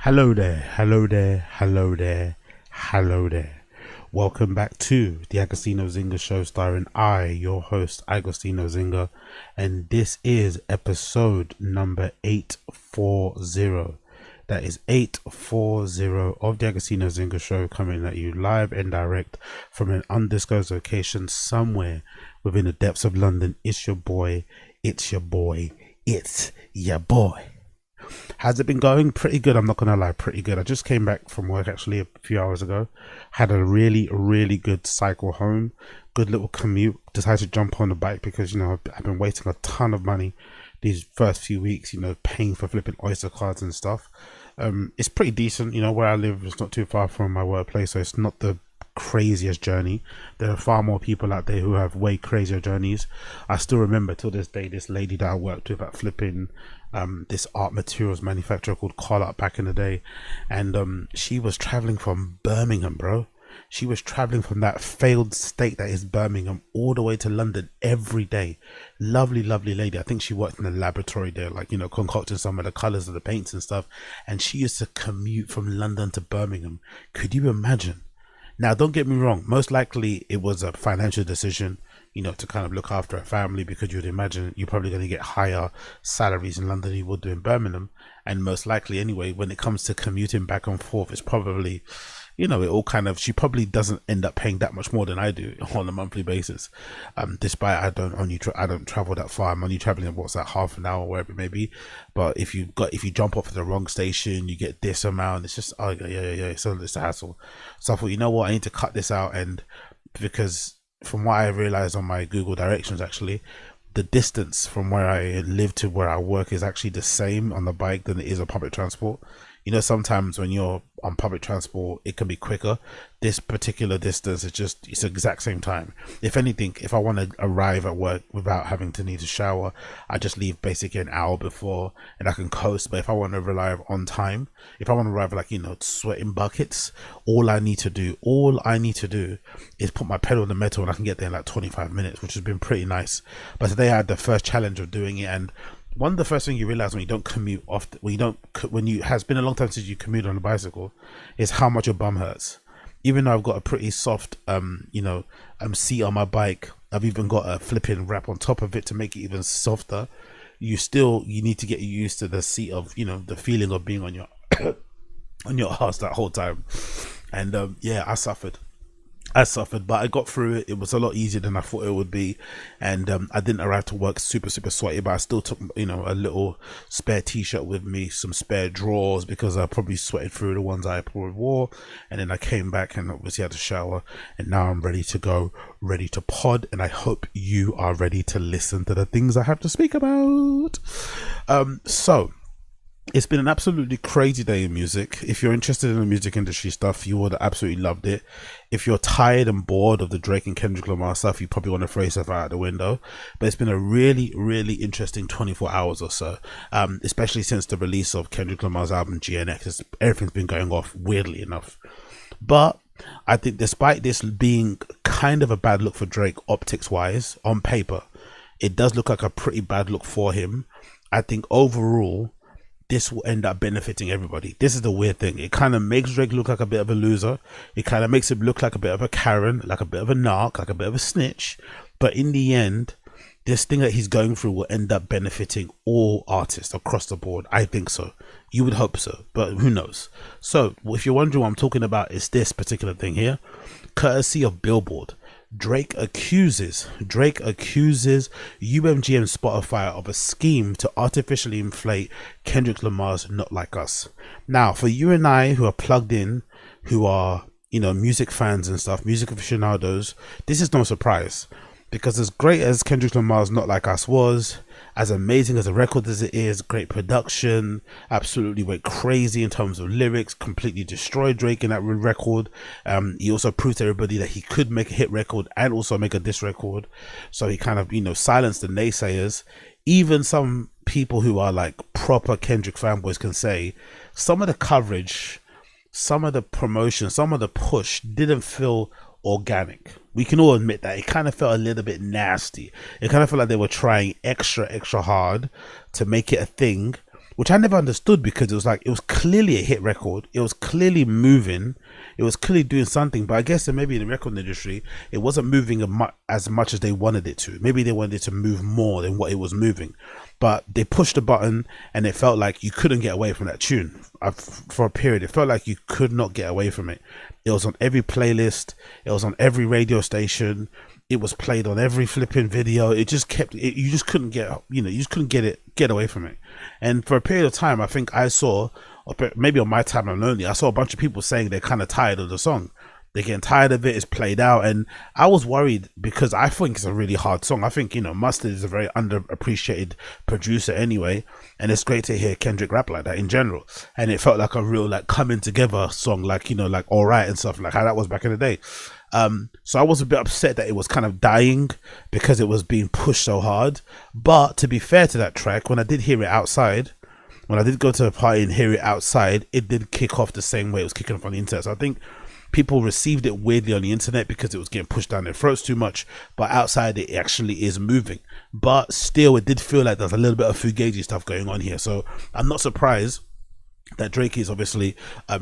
Hello there, hello there, hello there, hello there. Welcome back to the Agostinho Zinga Show, starring I, your host, Agostinho Zinga, and this is episode number 840. That is 840 of the Agostinho Zinga Show, coming at you live and direct from an undisclosed location somewhere within the depths of London. It's your boy, it's your boy, it's your boy. Has it been going? Pretty good, I'm not gonna lie, pretty good. I just came back from work actually a few hours ago. Had a really good cycle home, good little commute. Decided to jump on the bike because, you know, I've been wasting a ton of money these first few weeks, you know, paying for flipping Oyster cards and stuff. It's pretty decent, you know, where I live. It's not too far from my workplace, so it's not the craziest journey. There are far more people out there who have way crazier journeys. I still remember till this day this lady that I worked with at flipping this art materials manufacturer called Call Up back in the day, and she was traveling from Birmingham, bro. She was traveling from that failed state that is Birmingham all the way to London every day. Lovely lady. I think she worked in the laboratory there, like, you know, concocting some of the colors of the paints and stuff, and she used to commute from London to Birmingham. Could you imagine? Now, don't get me wrong, most likely it was a financial decision, you know, to kind of look after a family, because you'd imagine you're probably going to get higher salaries in London than you would do in Birmingham. And most likely anyway, when it comes to commuting back and forth, it's probably, you know, it all kind of, she probably doesn't end up paying that much more than I do on a monthly basis. Despite I don't travel that far. I'm only traveling what's that, half an hour, wherever it may be. But if you jump off at the wrong station, you get this amount. It's just, oh yeah. So it's a hassle. So I thought, you know what, I need to cut this out. And because from what I realized on my Google directions, actually, the distance from where I live to where I work is actually the same on the bike than it is on public transport. You know, sometimes when you're on public transport, it can be quicker. This particular distance is just, it's the exact same time. If anything, if I want to arrive at work without having to need to shower, I just leave basically an hour before and I can coast. But if I want to arrive on time, if I want to arrive like, you know, sweating buckets, all I need to do is put my pedal in the metal and I can get there in like 25 minutes, which has been pretty nice. But today I had the first challenge of doing it, and one of the first things you realize when you don't commute often, when you has been a long time since you commute on a bicycle, is how much your bum hurts. Even though I've got a pretty soft seat on my bike, I've even got a flipping wrap on top of it to make it even softer. You need to get used to the seat of, you know, the feeling of being on your on your ass that whole time. And yeah, I suffered, but I got through it. It was a lot easier than I thought it would be, and I didn't arrive to work super sweaty, but I still took, you know, a little spare t-shirt with me, some spare drawers, because I probably sweated through the ones I probably wore. And then I came back and obviously had a shower, and now I'm ready to go, ready to pod, and I hope you are ready to listen to the things I have to speak about. So it's been an absolutely crazy day in music. If you're interested in the music industry stuff, you would have absolutely loved it. If you're tired and bored of the Drake and Kendrick Lamar stuff, you probably want to throw yourself out the window. But it's been a really interesting 24 hours or so, especially since the release of Kendrick Lamar's album GNX. Everything's been going off, weirdly enough. But I think despite this being kind of a bad look for Drake optics wise, on paper, it does look like a pretty bad look for him. I think overall, this will end up benefiting everybody. This is the weird thing. It kind of makes Drake look like a bit of a loser. It kind of makes him look like a bit of a Karen, like a bit of a narc, like a bit of a snitch. But in the end, this thing that he's going through will end up benefiting all artists across the board. I think so. You would hope so, but who knows? So if you're wondering what I'm talking about, is this particular thing here, courtesy of Billboard. Drake accuses UMG and Spotify of a scheme to artificially inflate Kendrick Lamar's Not Like Us. Now, for you and I who are plugged in, who are, you know, music fans and stuff, music aficionados, this is no surprise, because as great as Kendrick Lamar's Not Like Us was, as amazing as a record as it is, great production, absolutely went crazy in terms of lyrics, completely destroyed Drake in that record. He also proved to everybody that he could make a hit record and also make a diss record. So he kind of, you know, silenced the naysayers. Even some people who are like proper Kendrick fanboys can say some of the coverage, some of the promotion, some of the push didn't feel organic. We can all admit that it kind of felt a little bit nasty. It kind of felt like they were trying extra hard to make it a thing which I never understood, because it was like, it was clearly a hit record, it was clearly moving, it was clearly doing something. But I guess that maybe in the record industry, it wasn't moving as much as they wanted it to. Maybe they wanted it to move more than what it was moving, but they pushed the button and it felt like you couldn't get away from that tune. For a period, it felt like you could not get away from it. It was on every playlist, it was on every radio station, it was played on every flipping video. It just kept it, you just couldn't get, you just couldn't get away from it. And for a period of time, I think I saw, or maybe on my time I'm lonely, I saw a bunch of people saying they're kind of tired of the song. They're getting tired of it, it's played out. And I was worried, because I think it's a really hard song. I think, Mustard is a very underappreciated producer anyway, and it's great to hear Kendrick rap like that in general. And it felt like a real like coming together song, like, like Alright and stuff, like how that was back in the day. So I was a bit upset that it was kind of dying because it was being pushed so hard. But to be fair to that track, when I did hear it outside, when I did go to a party and hear it outside, it did kick off the same way it was kicking off on the internet. So I think people received it weirdly on the internet because it was getting pushed down their throats too much, but outside it actually is moving. But still, it did feel like there's a little bit of fugazi stuff going on here. So I'm not surprised that Drake is obviously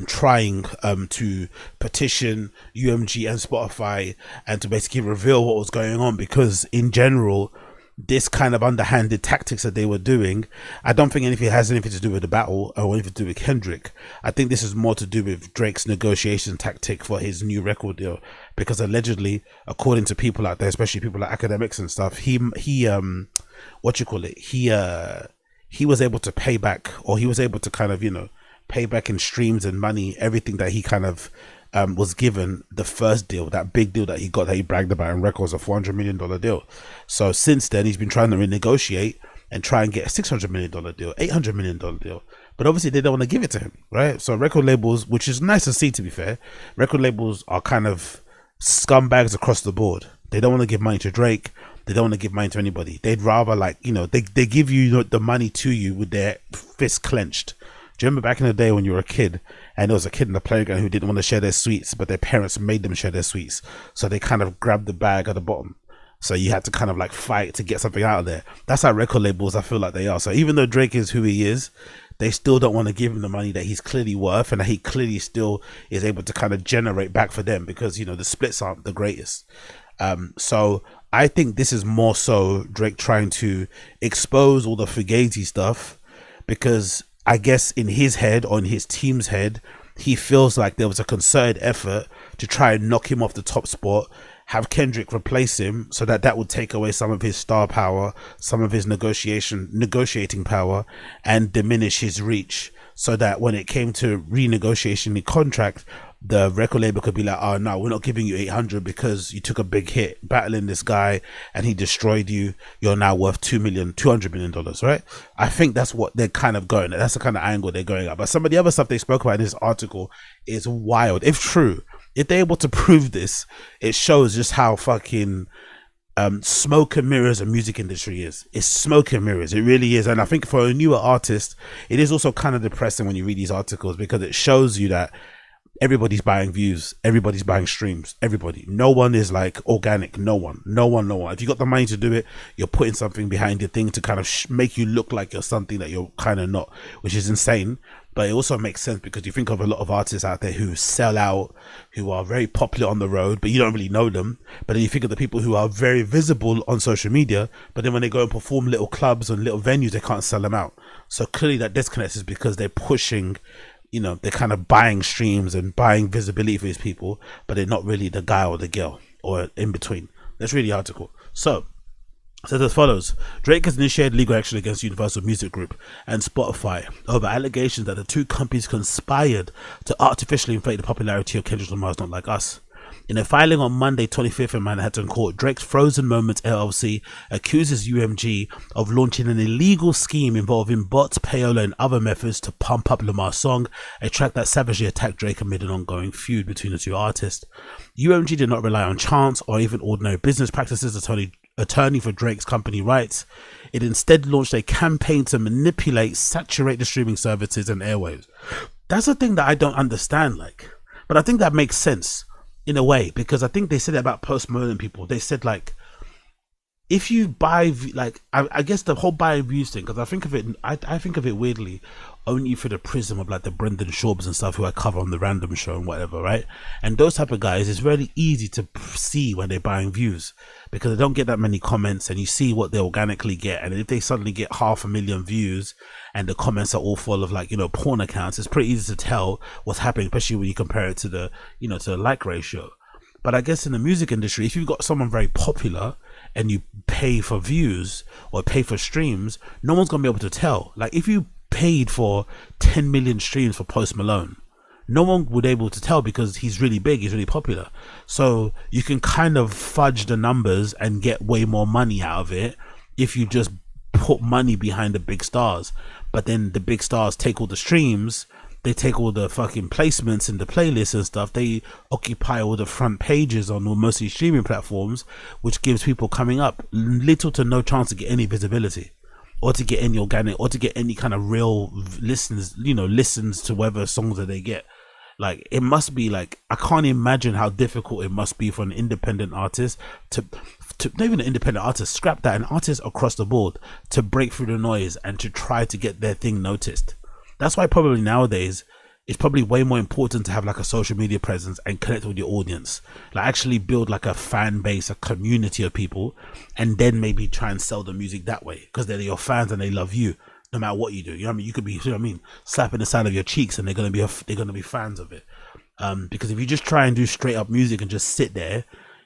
trying to petition UMG and Spotify and to basically reveal what was going on, because in general, this kind of underhanded tactics that they were doing, I don't think anything has anything to do with the battle or anything to do with Kendrick. I think this is more to do with Drake's negotiation tactic for his new record deal, because allegedly, according to people out there, especially people like academics and stuff, he was able to pay back, or he was able to kind of pay back in streams and money everything that he kind of was given the first deal, that big deal that he got, that he bragged about in records, a $400 million deal. So since then, he's been trying to renegotiate and try and get a $600 million deal, $800 million deal. But obviously they don't want to give it to him, right? So record labels, which is nice to see, to be fair, record labels are kind of scumbags across the board. They don't want to give money to Drake. They don't want to give money to anybody. They'd rather, like, they give you the money to you with their fists clenched. Do you remember back in the day when you were a kid and there was a kid in the playground who didn't want to share their sweets, but their parents made them share their sweets? So they kind of grabbed the bag at the bottom. So you had to kind of like fight to get something out of there. That's how record labels, I feel like they are. So even though Drake is who he is, they still don't want to give him the money that he's clearly worth and that he clearly still is able to kind of generate back for them, because, the splits aren't the greatest. So I think this is more so Drake trying to expose all the fugazi stuff, because I guess in his head, or in his team's head, he feels like there was a concerted effort to try and knock him off the top spot, have Kendrick replace him, so that would take away some of his star power, some of his negotiating power, and diminish his reach, so that when it came to renegotiation the contract, the record label could be like, oh no, we're not giving you 800 because you took a big hit battling this guy and he destroyed you. You're now worth $200 million, right? I think that's what they're kind of going at. That's the kind of angle they're going at. But some of the other stuff they spoke about in this article is wild. If true, if they're able to prove this, it shows just how fucking smoke and mirrors the music industry is. It's smoke and mirrors, it really is. And I think for a newer artist, it is also kind of depressing when you read these articles, because it shows you that everybody's buying views, everybody's buying streams, everybody. No one is like organic. No one. If you got the money to do it, you're putting something behind your thing to kind of make you look like you're something that you're kind of not, which is insane. But it also makes sense because you think of a lot of artists out there who sell out, who are very popular on the road, but you don't really know them. But then you think of the people who are very visible on social media, but then when they go and perform little clubs and little venues, they can't sell them out. So clearly that disconnect is because they're pushing, they're kind of buying streams and buying visibility for these people, but they're not really the guy or the girl or in between. Let's read the article. So it says as follows: Drake has initiated legal action against Universal Music Group and Spotify over allegations that the two companies conspired to artificially inflate the popularity of Kendrick Lamar's Not Like Us. In a filing on Monday 25th in Manhattan Court, Drake's Frozen Moments LLC accuses UMG of launching an illegal scheme involving bots, payola, and other methods to pump up Lamar's song, a track that savagely attacked Drake amid an ongoing feud between the two artists. UMG did not rely on chance or even ordinary business practices, attorney for Drake's company writes. It instead launched a campaign to manipulate, saturate the streaming services and airwaves. That's the thing that I don't understand, but I think that makes sense in a way, because I think they said it about Post Malone and people. They said if you buy I guess the whole buy views thing, because I think of it weirdly only through the prism of like the Brendan Schaubs and stuff who I cover on the Random Show and whatever, right? And those type of guys, it's really easy to see when they're buying views because they don't get that many comments, and you see what they organically get. And if they suddenly get 500,000 views and the comments are all full of like, you know, porn accounts, it's pretty easy to tell what's happening, especially when you compare it to the, you know, to the like ratio. But I guess in the music industry, if you've got someone very popular and you pay for views or pay for streams, no one's gonna be able to tell. Like if you paid for 10 million streams for Post Malone, no one would be able to tell because he's really big, he's really popular. So you can kind of fudge the numbers and get way more money out of it if you just put money behind the big stars. But then the big stars take all the streams, they take all the fucking placements in the playlists and stuff, they occupy all the front pages on most of these streaming platforms, which gives people coming up little to no chance to get any visibility or to get any organic or to get any kind of real listens, you know, listens to whatever songs that they get. Like it must be like, I can't imagine how difficult it must be for an independent artist to not even an independent artist, scrap that, an artist across the board to break through the noise and to try to get their thing noticed. That's why probably nowadays it's probably way more important to have like a social media presence and connect with your audience, like actually build like a fan base, a community of people, and then maybe try and sell the music that way because they're your fans and they love you no matter what you do. You know what I mean? You could be, you know what I mean, slapping the side of your cheeks and they're gonna be fans of it. Because if you just try and do straight up music and just sit there,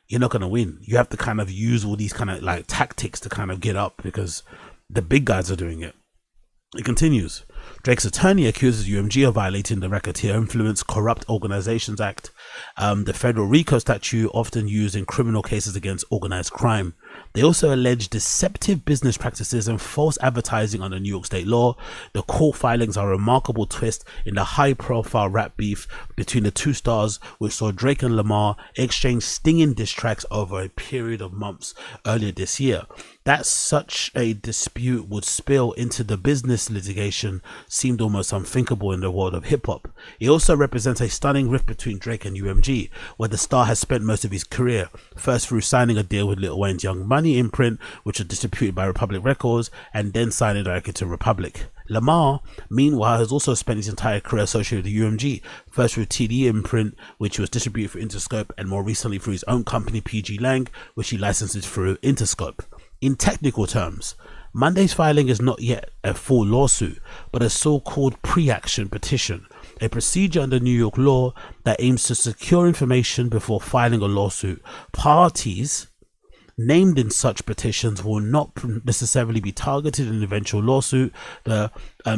you're not gonna win. You have to kind of use all these kind of like tactics to kind of get up because the big guys are doing it. It continues. Drake's attorney accuses UMG of violating the Racketeer Influence Corrupt Organizations Act, the federal RICO statute often used in criminal cases against organized crime. They also allege deceptive business practices and false advertising under New York state law. The court filings are a remarkable twist in the high-profile rap beef between the two stars, which saw Drake and Lamar exchange stinging diss tracks over a period of months earlier this year. That such a dispute would spill into the business litigation seemed almost unthinkable in the world of hip-hop. It also represents a stunning rift between Drake and UMG, where the star has spent most of his career, first through signing a deal with Lil Wayne's Young Money imprint, which was distributed by Republic Records, and then signing directly to Republic. Lamar, meanwhile, has also spent his entire career associated with UMG, first through TD imprint, which was distributed through Interscope, and more recently through his own company PG Lang, which he licenses through Interscope. In technical terms, Monday's filing is not yet a full lawsuit, but a so-called pre-action petition, a procedure under New York law that aims to secure information before filing a lawsuit. Parties named in such petitions will not necessarily be targeted in an eventual lawsuit. The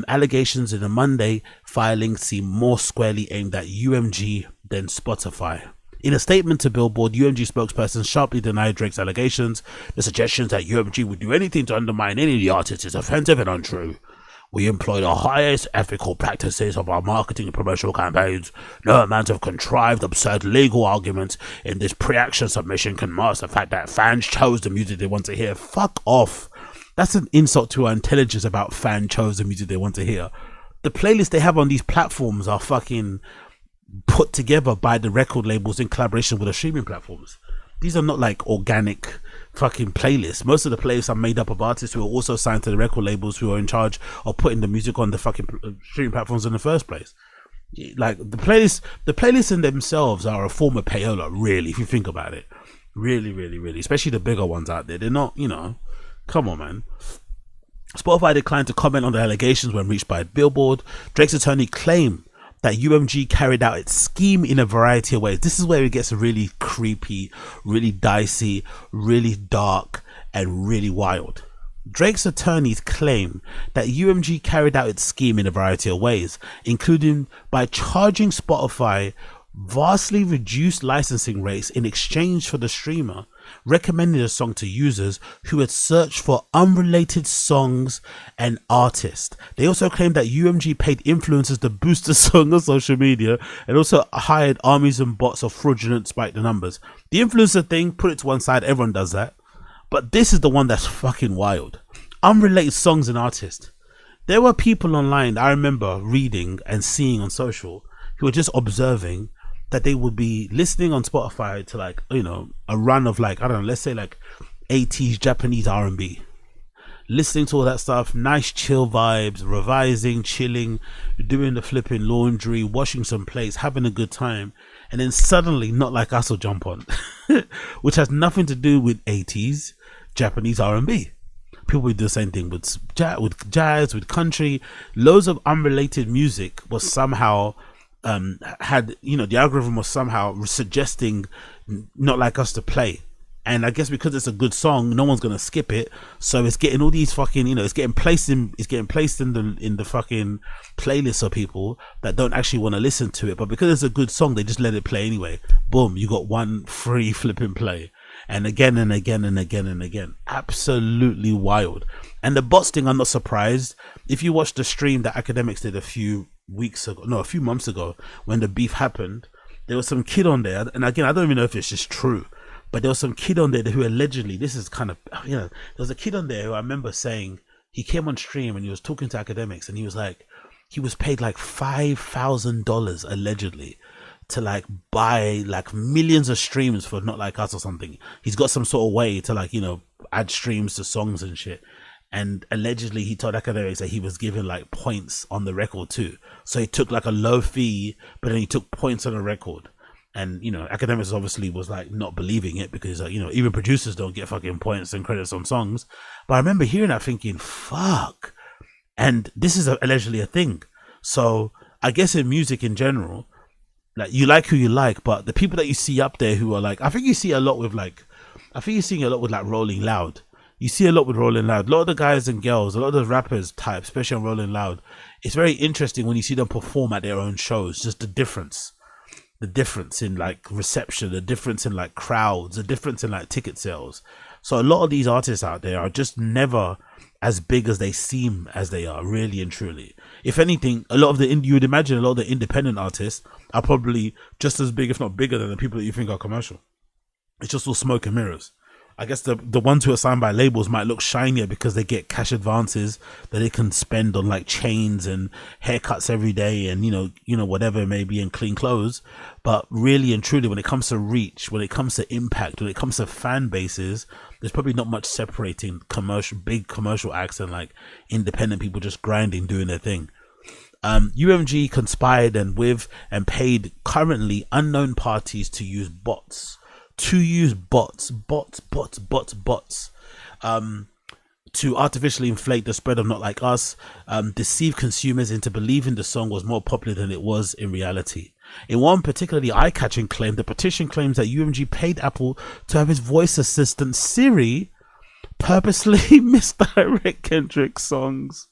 allegations in the Monday filing seem more squarely aimed at UMG than Spotify. In a statement to Billboard, UMG spokesperson sharply denied Drake's allegations. The suggestions that UMG would do anything to undermine any of the artists is offensive and untrue. We employ the highest ethical practices of our marketing and promotional campaigns. No amount of contrived, absurd legal arguments in this pre-action submission can mask the fact that fans chose the music they want to hear. Fuck off. That's an insult to our intelligence about fans chose the music they want to hear. The playlists they have on these platforms are fucking put together by the record labels in collaboration with the streaming platforms. These are not like organic fucking playlists. Most of the playlists are made up of artists who are also signed to the record labels who are in charge of putting the music on the fucking streaming platforms in the first place. Like the playlists in themselves are a form of payola, really, if you think about it. Really, really, really. Especially the bigger ones out there. They're not, you know, come on, man. Spotify declined to comment on the allegations when reached by Billboard. Drake's attorney claimed that UMG carried out its scheme in a variety of ways. This is where it gets really creepy, really dicey, really dark, and really wild. Drake's attorneys claim that UMG carried out its scheme in a variety of ways, including by charging Spotify vastly reduced licensing rates in exchange for the streamer recommending a song to users who had searched for unrelated songs and artists. They also claimed that UMG paid influencers to boost the song on social media and also hired armies and bots of fraudulent spike the numbers. The influencer thing, put it to one side, everyone does that. But this is the one that's fucking wild. Unrelated songs and artists. There were people online, I remember reading and seeing on social, who were just observing that they would be listening on Spotify to, like, you know, a run of, like, I don't know, let's say like 80s Japanese R&B. Listening to all that stuff, nice chill vibes, revising, chilling, doing the flipping laundry, washing some plates, having a good time, and then suddenly Not Like Us will jump on, which has nothing to do with 80s Japanese R&B. People would do the same thing with jazz, with country. Loads of unrelated music was somehow the algorithm was somehow suggesting Not Like Us to play. And I guess because it's a good song, no one's gonna skip it. So it's getting all these fucking, it's getting placed in the fucking playlist of people that don't actually want to listen to it. But because it's a good song, they just let it play anyway. Boom, you got one free flipping play. And again and again and again and again. Absolutely wild. And the bots thing, I'm not surprised. If you watch the stream that Academics did a few months ago, when the beef happened, there was some kid on there. And again, I don't even know if it's just true, but there was some kid on there who allegedly, this is kind of, there was a kid on there who I remember saying, he came on stream and he was talking to Academics and he was like, he was paid like $5,000 allegedly to like buy like millions of streams for Not Like Us or something. He's got some sort of way to like, add streams to songs and shit. And allegedly he told Academics that he was given like points on the record too. So he took like a low fee, but then he took points on the record. And, Academics obviously was like not believing it because, even producers don't get fucking points and credits on songs. But I remember hearing that thinking, fuck. And this is allegedly a thing. So I guess in music in general, like you like who you like, but the people that you see up there who are like, I think you're seeing a lot with like Rolling Loud. You see a lot with Rolling Loud. A lot of the guys and girls, a lot of the rappers type, especially on Rolling Loud, it's very interesting when you see them perform at their own shows, just the difference in like reception, the difference in like crowds, the difference in like ticket sales. So a lot of these artists out there are just never as big as they seem as they are, really and truly. If anything, you would imagine a lot of the independent artists are probably just as big, if not bigger, than the people that you think are commercial. It's just all smoke and mirrors. I guess the ones who are signed by labels might look shinier because they get cash advances that they can spend on like chains and haircuts every day and whatever it may be, and clean clothes. But really and truly, when it comes to reach, when it comes to impact, when it comes to fan bases, there's probably not much separating big commercial acts and like independent people just grinding, doing their thing. UMG conspired and paid currently unknown parties to use bots to artificially inflate the spread of Not Like Us, deceive consumers into believing the song was more popular than it was in reality. In one particularly eye-catching claim, the petition claims that UMG paid Apple to have his voice assistant Siri purposely misdirect Kendrick songs.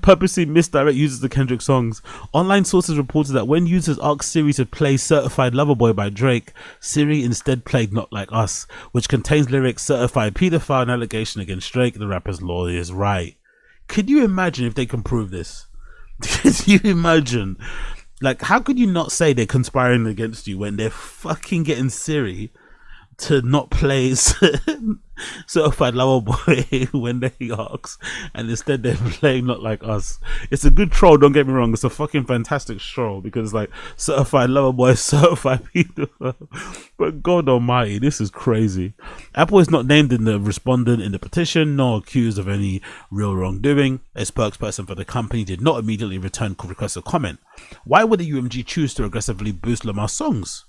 Purposely misdirect users to Kendrick songs. Online sources reported that when users asked Siri to play Certified Lover Boy by Drake, Siri instead played Not Like Us, which contains lyrics certified pedophile and allegation against Drake. The rapper's lawyer is right. Could you imagine if they can prove this? Could you imagine? Like, how could you not say they're conspiring against you when they're fucking getting Siri to not play Certified Lover Boy when they ask, and instead they're playing Not Like Us? It's a good troll, don't get me wrong. It's a fucking fantastic troll because like Certified Lover Boy, certified pedophile. But God almighty, this is crazy. Apple is not named in the respondent in the petition, nor accused of any real wrongdoing. A spokesperson for the company did not immediately return requests of comment. Why would the UMG choose to aggressively boost Lamar's songs?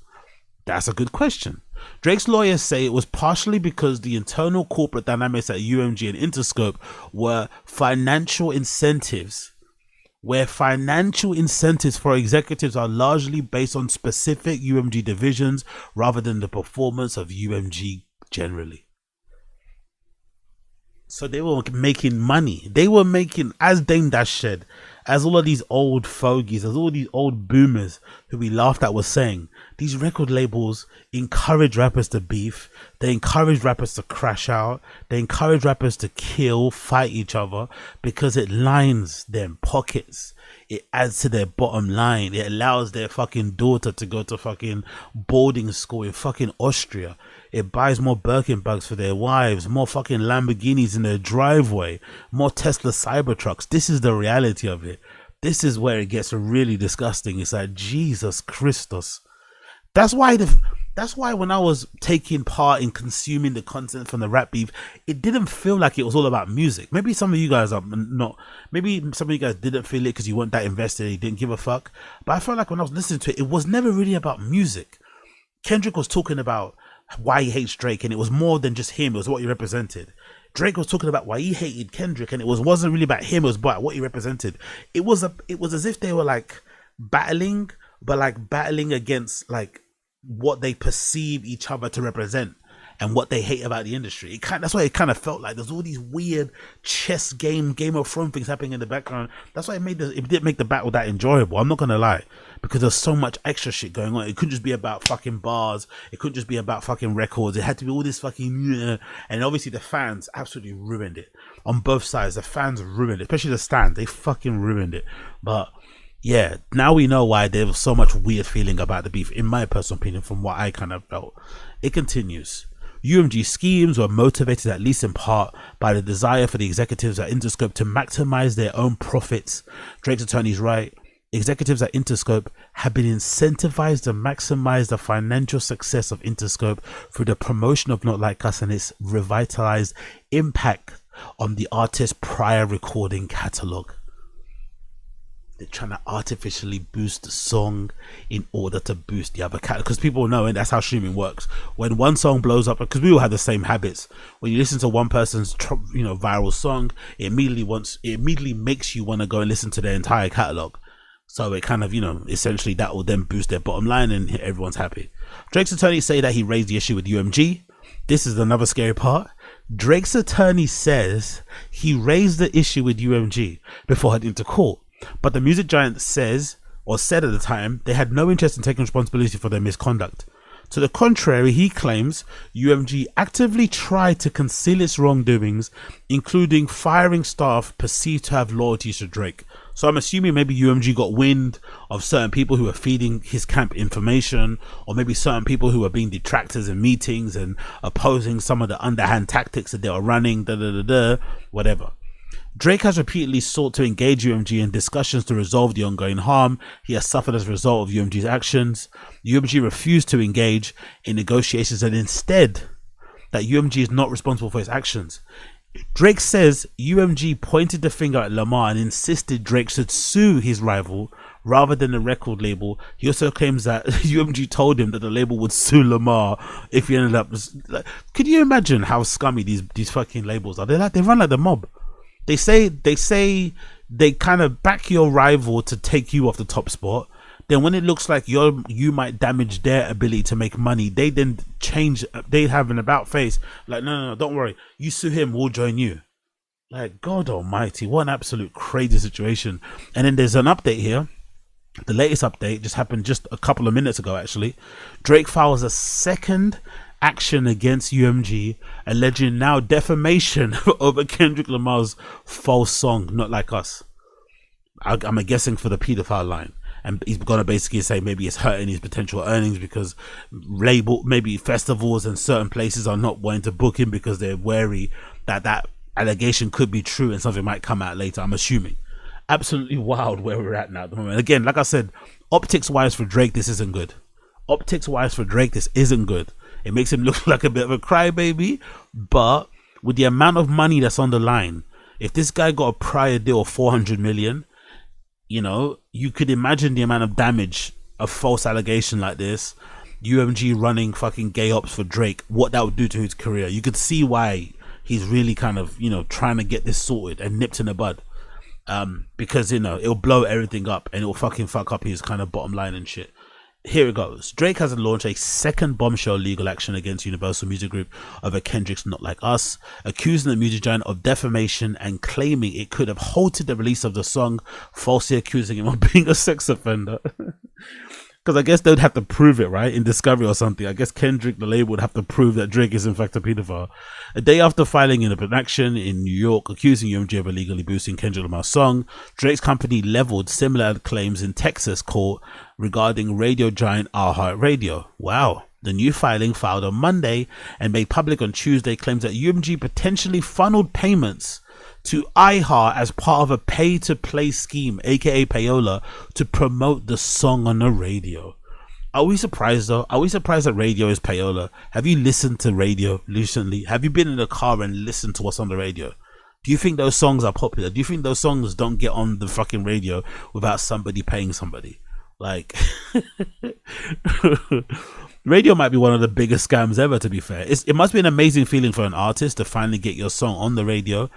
That's a good question. Drake's lawyers say it was partially because the internal corporate dynamics at UMG and Interscope were financial incentives, where financial incentives for executives are largely based on specific UMG divisions rather than the performance of UMG generally. So they were making money. They were making, as Dame Dash said, as all of these old fogies, as all these old boomers who we laughed at were saying, these record labels encourage rappers to beef. They encourage rappers to crash out. They encourage rappers to kill, fight each other because it lines them pockets. It adds to their bottom line. It allows their fucking daughter to go to fucking boarding school in fucking Austria. It buys more Birkenbags for their wives, more fucking Lamborghinis in their driveway, more Tesla Cybertrucks. This is the reality of it. This is where it gets really disgusting. It's like, Jesus Christus. That's why That's why when I was taking part in consuming the content from the rap beef, it didn't feel like it was all about music. Maybe some of you guys are not, maybe some of you guys didn't feel it because you weren't that invested and you didn't give a fuck. But I felt like when I was listening to it, it was never really about music. Kendrick was talking about why he hates Drake, and it was more than just him, it was what he represented. Drake was talking about why he hated Kendrick, and it wasn't really about him, it was about what he represented. It was as if they were like battling, but like battling against like what they perceive each other to represent and what they hate about the industry. That's why it kind of felt like there's all these weird chess Game of Thrones things happening in the background. That's why it didn't make the battle that enjoyable. I'm not gonna lie, because there's so much extra shit going on. It couldn't just be about fucking bars. It couldn't just be about fucking records. It had to be all this fucking and obviously the fans absolutely ruined it on both sides. The fans ruined it, especially the stand. They fucking ruined it. But yeah, now we know why there was so much weird feeling about the beef, in my personal opinion, from what I kind of felt. It continues. UMG schemes were motivated, at least in part, by the desire for the executives at Interscope to maximize their own profits. Drake's attorneys write, executives at Interscope have been incentivized to maximize the financial success of Interscope through the promotion of Not Like Us and its revitalized impact on the artist's prior recording catalog. They're trying to artificially boost the song in order to boost the other catalog, because people know, and that's how streaming works. When one song blows up, because we all have the same habits, when you listen to one person's viral song, it immediately makes you want to go and listen to their entire catalog. So it kind of, essentially that will then boost their bottom line and everyone's happy. Drake's attorneys say that he raised the issue with UMG. This is another scary part. Drake's attorney says he raised the issue with UMG before heading to court. But the music giant said at the time, they had no interest in taking responsibility for their misconduct. To the contrary, he claims UMG actively tried to conceal its wrongdoings, including firing staff perceived to have loyalties to Drake. So I'm assuming maybe UMG got wind of certain people who were feeding his camp information, or maybe certain people who were being detractors in meetings and opposing some of the underhand tactics that they were running, whatever. Drake has repeatedly sought to engage UMG in discussions to resolve the ongoing harm he has suffered as a result of UMG's actions. UMG refused to engage in negotiations, and instead that UMG is not responsible for his actions. Drake says UMG pointed the finger at Lamar and insisted Drake should sue his rival rather than the record label. He also claims that UMG told him that the label would sue Lamar if he ended up. Could you imagine how scummy these fucking labels are? They run like the mob. They say they kind of back your rival to take you off the top spot. Then when it looks like you might damage their ability to make money, they then change. They have an about face like, no, don't worry. You sue him, we'll join you. Like, God almighty, what an absolute crazy situation. And then there's an update here. The latest update just happened just a couple of minutes ago, actually. Drake files a second action against UMG, alleging now defamation over Kendrick Lamar's false song, Not Like Us. I'm guessing for the pedophile line. And he's going to basically say maybe it's hurting his potential earnings because maybe festivals and certain places are not wanting to book him because they're wary that allegation could be true and something might come out later, I'm assuming. Absolutely wild where we're at now at the moment. Again, like I said, optics-wise for Drake, this isn't good. It makes him look like a bit of a crybaby, but with the amount of money that's on the line, if this guy got a prior deal of 400 million, you could imagine the amount of damage a false allegation like this, UMG running fucking gay ops for Drake, what that would do to his career. You could see why he's really kind of, trying to get this sorted and nipped in the bud. Because, it'll blow everything up and it'll fucking fuck up his kind of bottom line and shit. Here it goes. Drake has launched a second bombshell legal action against Universal Music Group over Kendrick's Not Like Us, accusing the music giant of defamation and claiming it could have halted the release of the song, falsely accusing him of being a sex offender. Because I guess they'd have to prove it, right? In discovery or something. I guess Kendrick, the label, would have to prove that Drake is in fact a pedophile. A day after filing an action in New York accusing UMG of illegally boosting Kendrick Lamar's song, Drake's company leveled similar claims in Texas court regarding radio giant iHeartRadio. Wow. The new filing, filed on Monday and made public on Tuesday, claims that UMG potentially funneled payments to iHeart as part of a pay-to-play scheme, aka payola, to promote the song on the radio. Are we surprised though? Are we surprised that radio is payola? Have you listened to radio recently? Have you been in the car and listened to what's on the radio? Do you think those songs are popular? Do you think those songs don't get on the fucking radio without somebody paying somebody? Like, radio might be one of the biggest scams ever, to be fair. It must be an amazing feeling for an artist to finally get your song on the radio,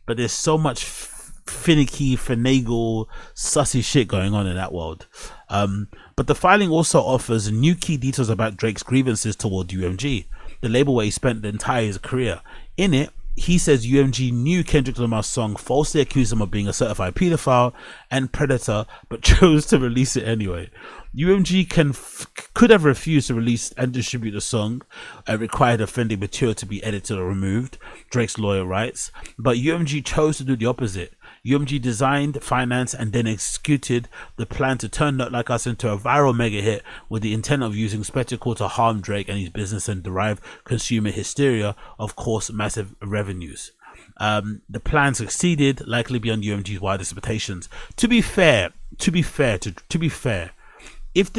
but there's so much finicky, finagle, sussy shit going on in that world. But the filing also offers new key details about Drake's grievances toward UMG, the label where he spent the entire career. In it, he says UMG knew Kendrick Lamar's song, falsely accused him of being a certified pedophile and predator, but chose to release it anyway. UMG could have refused to release and distribute the song and required offending material to be edited or removed, Drake's lawyer writes, but UMG chose to do the opposite. UMG designed, financed, and then executed the plan to turn Not Like Us into a viral mega hit with the intent of using spectacle to harm Drake and his business and derive consumer hysteria, of course, massive revenues. The plan succeeded, likely beyond UMG's wildest expectations. To be fair, if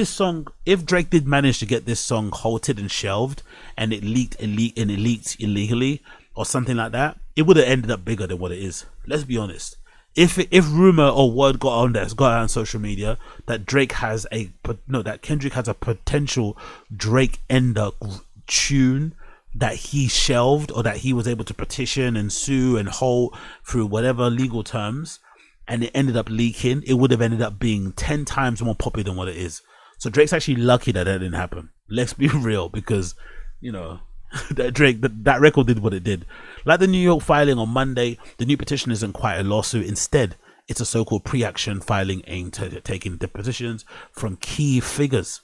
Drake did manage to get this song halted and shelved, and it leaked illegally or something like that, it would have ended up bigger than what it is. Let's be honest. If rumor or word got out on social media that that Kendrick has a potential Drake ender tune that he shelved, or that he was able to petition and sue and hold through whatever legal terms, and it ended up leaking, it would have ended up being 10 times more popular than what it is. So Drake's actually lucky that didn't happen. Let's be real, because that record did what it did. Like the New York filing on Monday, the new petition isn't quite a lawsuit. Instead, it's a so-called pre-action filing aimed at taking depositions from key figures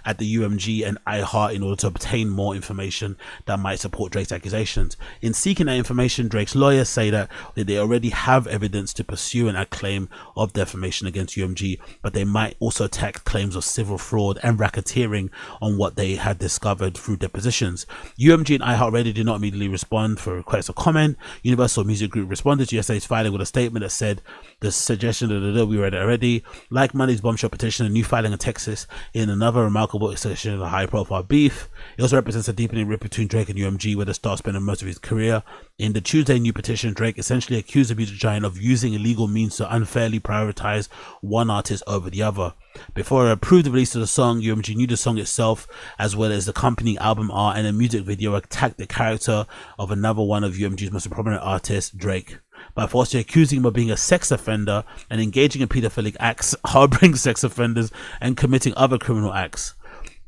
at the UMG and iHeart in order to obtain more information that might support Drake's accusations. In seeking that information, Drake's lawyers say that they already have evidence to pursue a claim of defamation against UMG, but they might also attack claims of civil fraud and racketeering on what they had discovered through depositions. UMG and iHeartRadio did not immediately respond for requests or comment. Universal Music Group responded to yesterday's filing with a statement that said the suggestion that we read it already. Like Monday's bombshell petition, a new filing in Texas in another remarkable exception of a high-profile beef. It also represents a deepening rip between Drake and UMG, where the star spent most of his career. In the Tuesday new petition, Drake essentially accused the music giant of using illegal means to unfairly prioritize one artist over the other. Before it approved the release of the song, UMG knew the song itself, as well as the accompanying album art and a music video, attacked the character of another one of UMG's most prominent artists, Drake, by falsely accusing him of being a sex offender and engaging in pedophilic acts, harboring sex offenders, and committing other criminal acts.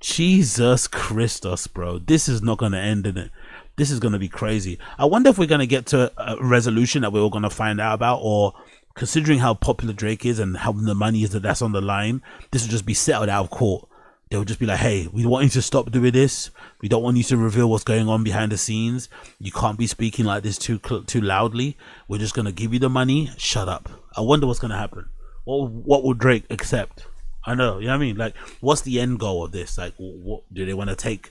Jesus Christus, bro. This is not going to end in it. This is going to be crazy. I wonder if we're going to get to a resolution that we're all going to find out about, or considering how popular Drake is and how the money is that's on the line, this will just be settled out of court. They'll just be like, hey, we want you to stop doing this. We don't want you to reveal what's going on behind the scenes. You can't be speaking like this too loudly. We're just going to give you the money. Shut up. I wonder what's going to happen. What will Drake accept? I know, you know what I mean? Like, what's the end goal of this? Like, what do they want to take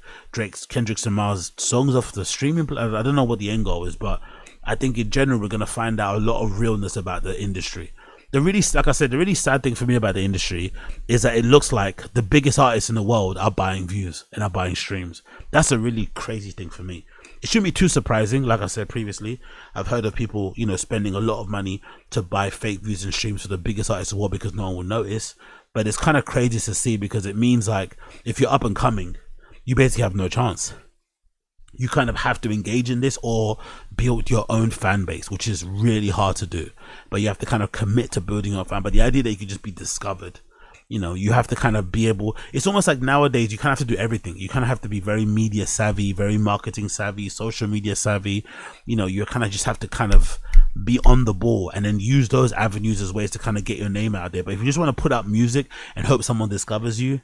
Kendrick Lamar's songs off the streaming? I don't know what the end goal is, but I think in general we're going to find out a lot of realness about the industry. Like I said, the really sad thing for me about the industry is that it looks like the biggest artists in the world are buying views and are buying streams. That's a really crazy thing for me. It shouldn't be too surprising. Like I said previously, I've heard of people, spending a lot of money to buy fake views and streams for the biggest artists in the world because no one will notice. But it's kind of crazy to see, because it means like if you're up and coming, you basically have no chance. You kind of have to engage in this or build your own fan base, which is really hard to do. But you have to kind of commit to building your fan. But the idea that you could just be discovered, you have to kind of be able, it's almost like nowadays you kind of have to do everything. You kind of have to be very media savvy, very marketing savvy, social media savvy. You kind of just have to kind of be on the ball and then use those avenues as ways to kind of get your name out there. But if you just want to put out music and hope someone discovers you,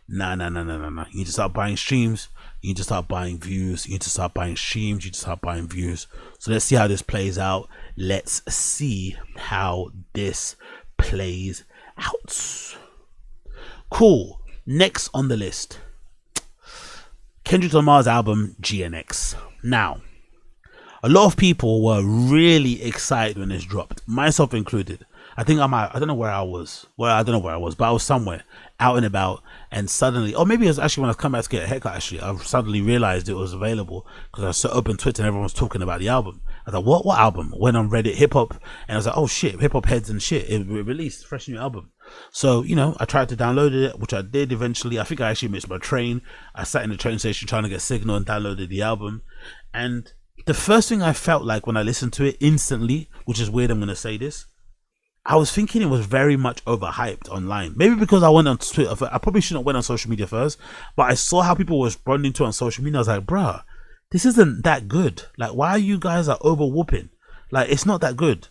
nah. You need to start buying streams. You need to start buying views. You need to start buying streams. You need to start buying views. So let's see how this plays out. Let's see how this plays out. Cool. Next on the list, Kendrick Lamar's album GNX. Now, a lot of people were really excited when this dropped, myself included. I think I don't know where I was. Well, I don't know where I was, but I was somewhere out and about, and suddenly, or maybe it was actually when I was coming back to get a haircut. Actually, I suddenly realized it was available because I so opened Twitter and everyone was talking about the album. I was like, what album? Went on Reddit, hip hop, and I was like, oh shit, hip hop heads and shit. It released fresh new album. So I tried to download it, which I did eventually. I think I actually missed my train. I sat in the train station trying to get signal and downloaded the album, and the first thing I felt like when I listened to it instantly, which is weird, I'm going to say this, I was thinking it was very much overhyped online. Maybe because I went on Twitter. I probably shouldn't have went on social media first, but I saw how people were responding to it on social media. I was like, bruh, this isn't that good. Like, why are you guys are over whooping? Like, it's not that good.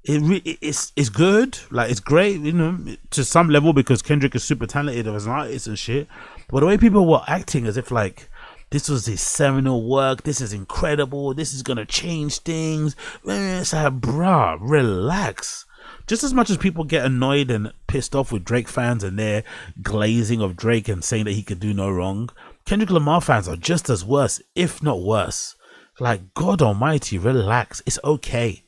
It's good. Like, it's great, to some level because Kendrick is super talented as an artist and shit. But the way people were acting as if like, this was his seminal work, this is incredible, this is gonna change things. It's like, bruh, relax. Just as much as people get annoyed and pissed off with Drake fans and their glazing of Drake and saying that he could do no wrong, Kendrick Lamar fans are just as worse, if not worse. Like, God almighty, relax. It's okay.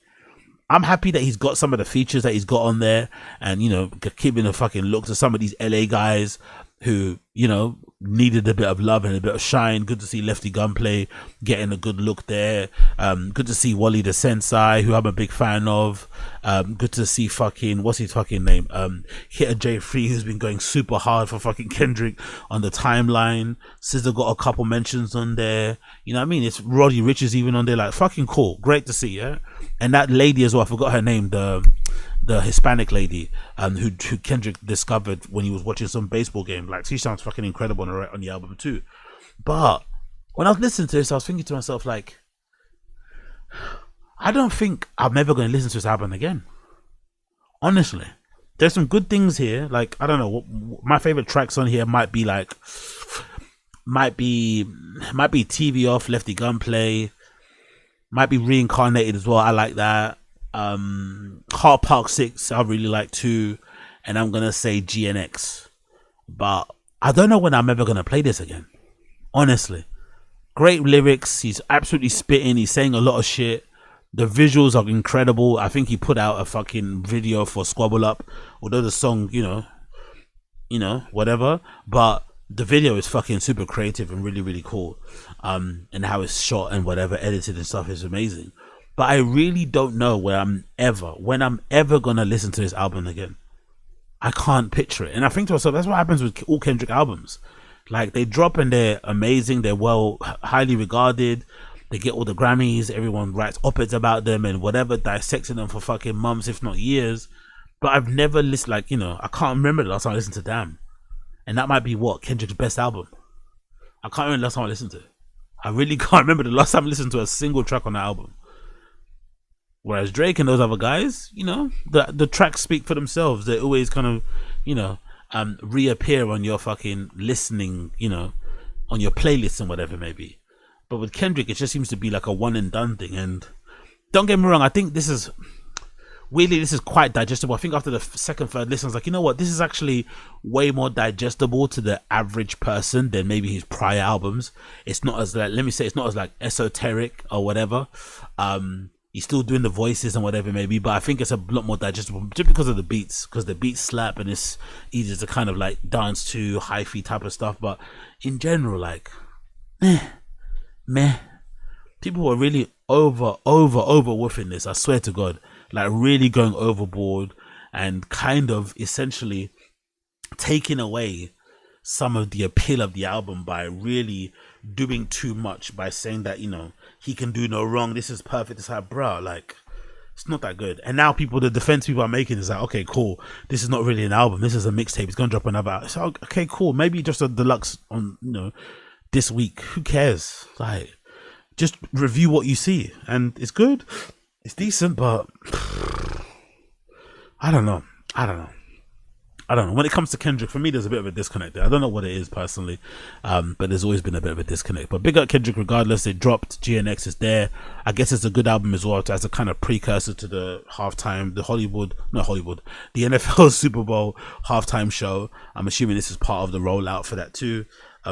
I'm happy that he's got some of the features that he's got on there and, keeping a fucking look to some of these LA guys who, needed a bit of love and a bit of shine. Good to see Lefty Gunplay getting a good look there. Good to see Wally the Sensei, who I'm a big fan of. Good to see what's his fucking name? Hitter J3, who's been going super hard for fucking Kendrick on the timeline. SZA got a couple mentions on there. You know what I mean? It's Roddy Ricch is even on there. Like, fucking cool. Great to see, yeah? And that lady as well, I forgot her name, the Hispanic lady who Kendrick discovered when he was watching some baseball game. Like, she sounds fucking incredible on the album too. But when I was listening to this, I was thinking to myself, like, I don't think I'm ever going to listen to this album again. Honestly, there's some good things here. Like, I don't know, my favorite tracks on here might be TV Off, Lefty Gunplay, might be Reincarnated as well. I like that. Heart Park 6 I really like too, and I'm gonna say GNX, but I don't know when I'm ever gonna play this again. Honestly, great lyrics, he's absolutely spitting, he's saying a lot of shit, the visuals are incredible. I think he put out a fucking video for Squabble Up, although the song, whatever, but the video is fucking super creative and really, really cool, and how it's shot and whatever, edited and stuff is amazing. But I really don't know when I'm ever gonna listen to this album again. I can't picture it. And I think to myself, that's what happens with all Kendrick albums. Like, they drop and they're amazing, they're highly regarded, they get all the Grammys, everyone writes op-eds about them and whatever, dissecting them for fucking months, if not years. But I've never listened, I can't remember the last time I listened to Damn. And that might be Kendrick's best album. I can't remember the last time I listened to it. I really can't remember the last time I listened to a single track on that album. Whereas Drake and those other guys, the tracks speak for themselves. They always kind of, reappear on your fucking listening, on your playlists and whatever it may be. But with Kendrick, it just seems to be like a one and done thing. And don't get me wrong, I think this is quite digestible. I think after the second, third listen, I was like, you know what? This is actually way more digestible to the average person than maybe his prior albums. It's not as it's not as esoteric or whatever. He's still doing the voices and whatever it may be, but I think it's a lot more digestible just because of the beats, because the beats slap and it's easy to kind of dance to, hyphy type of stuff. But in general, meh. People were really over woofing this, I swear to God. Really going overboard and kind of essentially taking away some of the appeal of the album by really doing too much, by saying that, he can do no wrong, this is perfect. It's like, bro, it's not that good. And now the defense people are making is okay, cool, this is not really an album, this is a mixtape, it's gonna drop another album. So, okay, cool, maybe just a deluxe on this week, who cares? Just review what you see, and it's good, it's decent, but I don't know. When it comes to Kendrick, for me, there's a bit of a disconnect there. I don't know what it is personally, but there's always been a bit of a disconnect. But big up Kendrick regardless. It dropped. GNX is there. I guess it's a good album as well as a kind of precursor to the halftime, the NFL Super Bowl halftime show. I'm assuming this is part of the rollout for that too.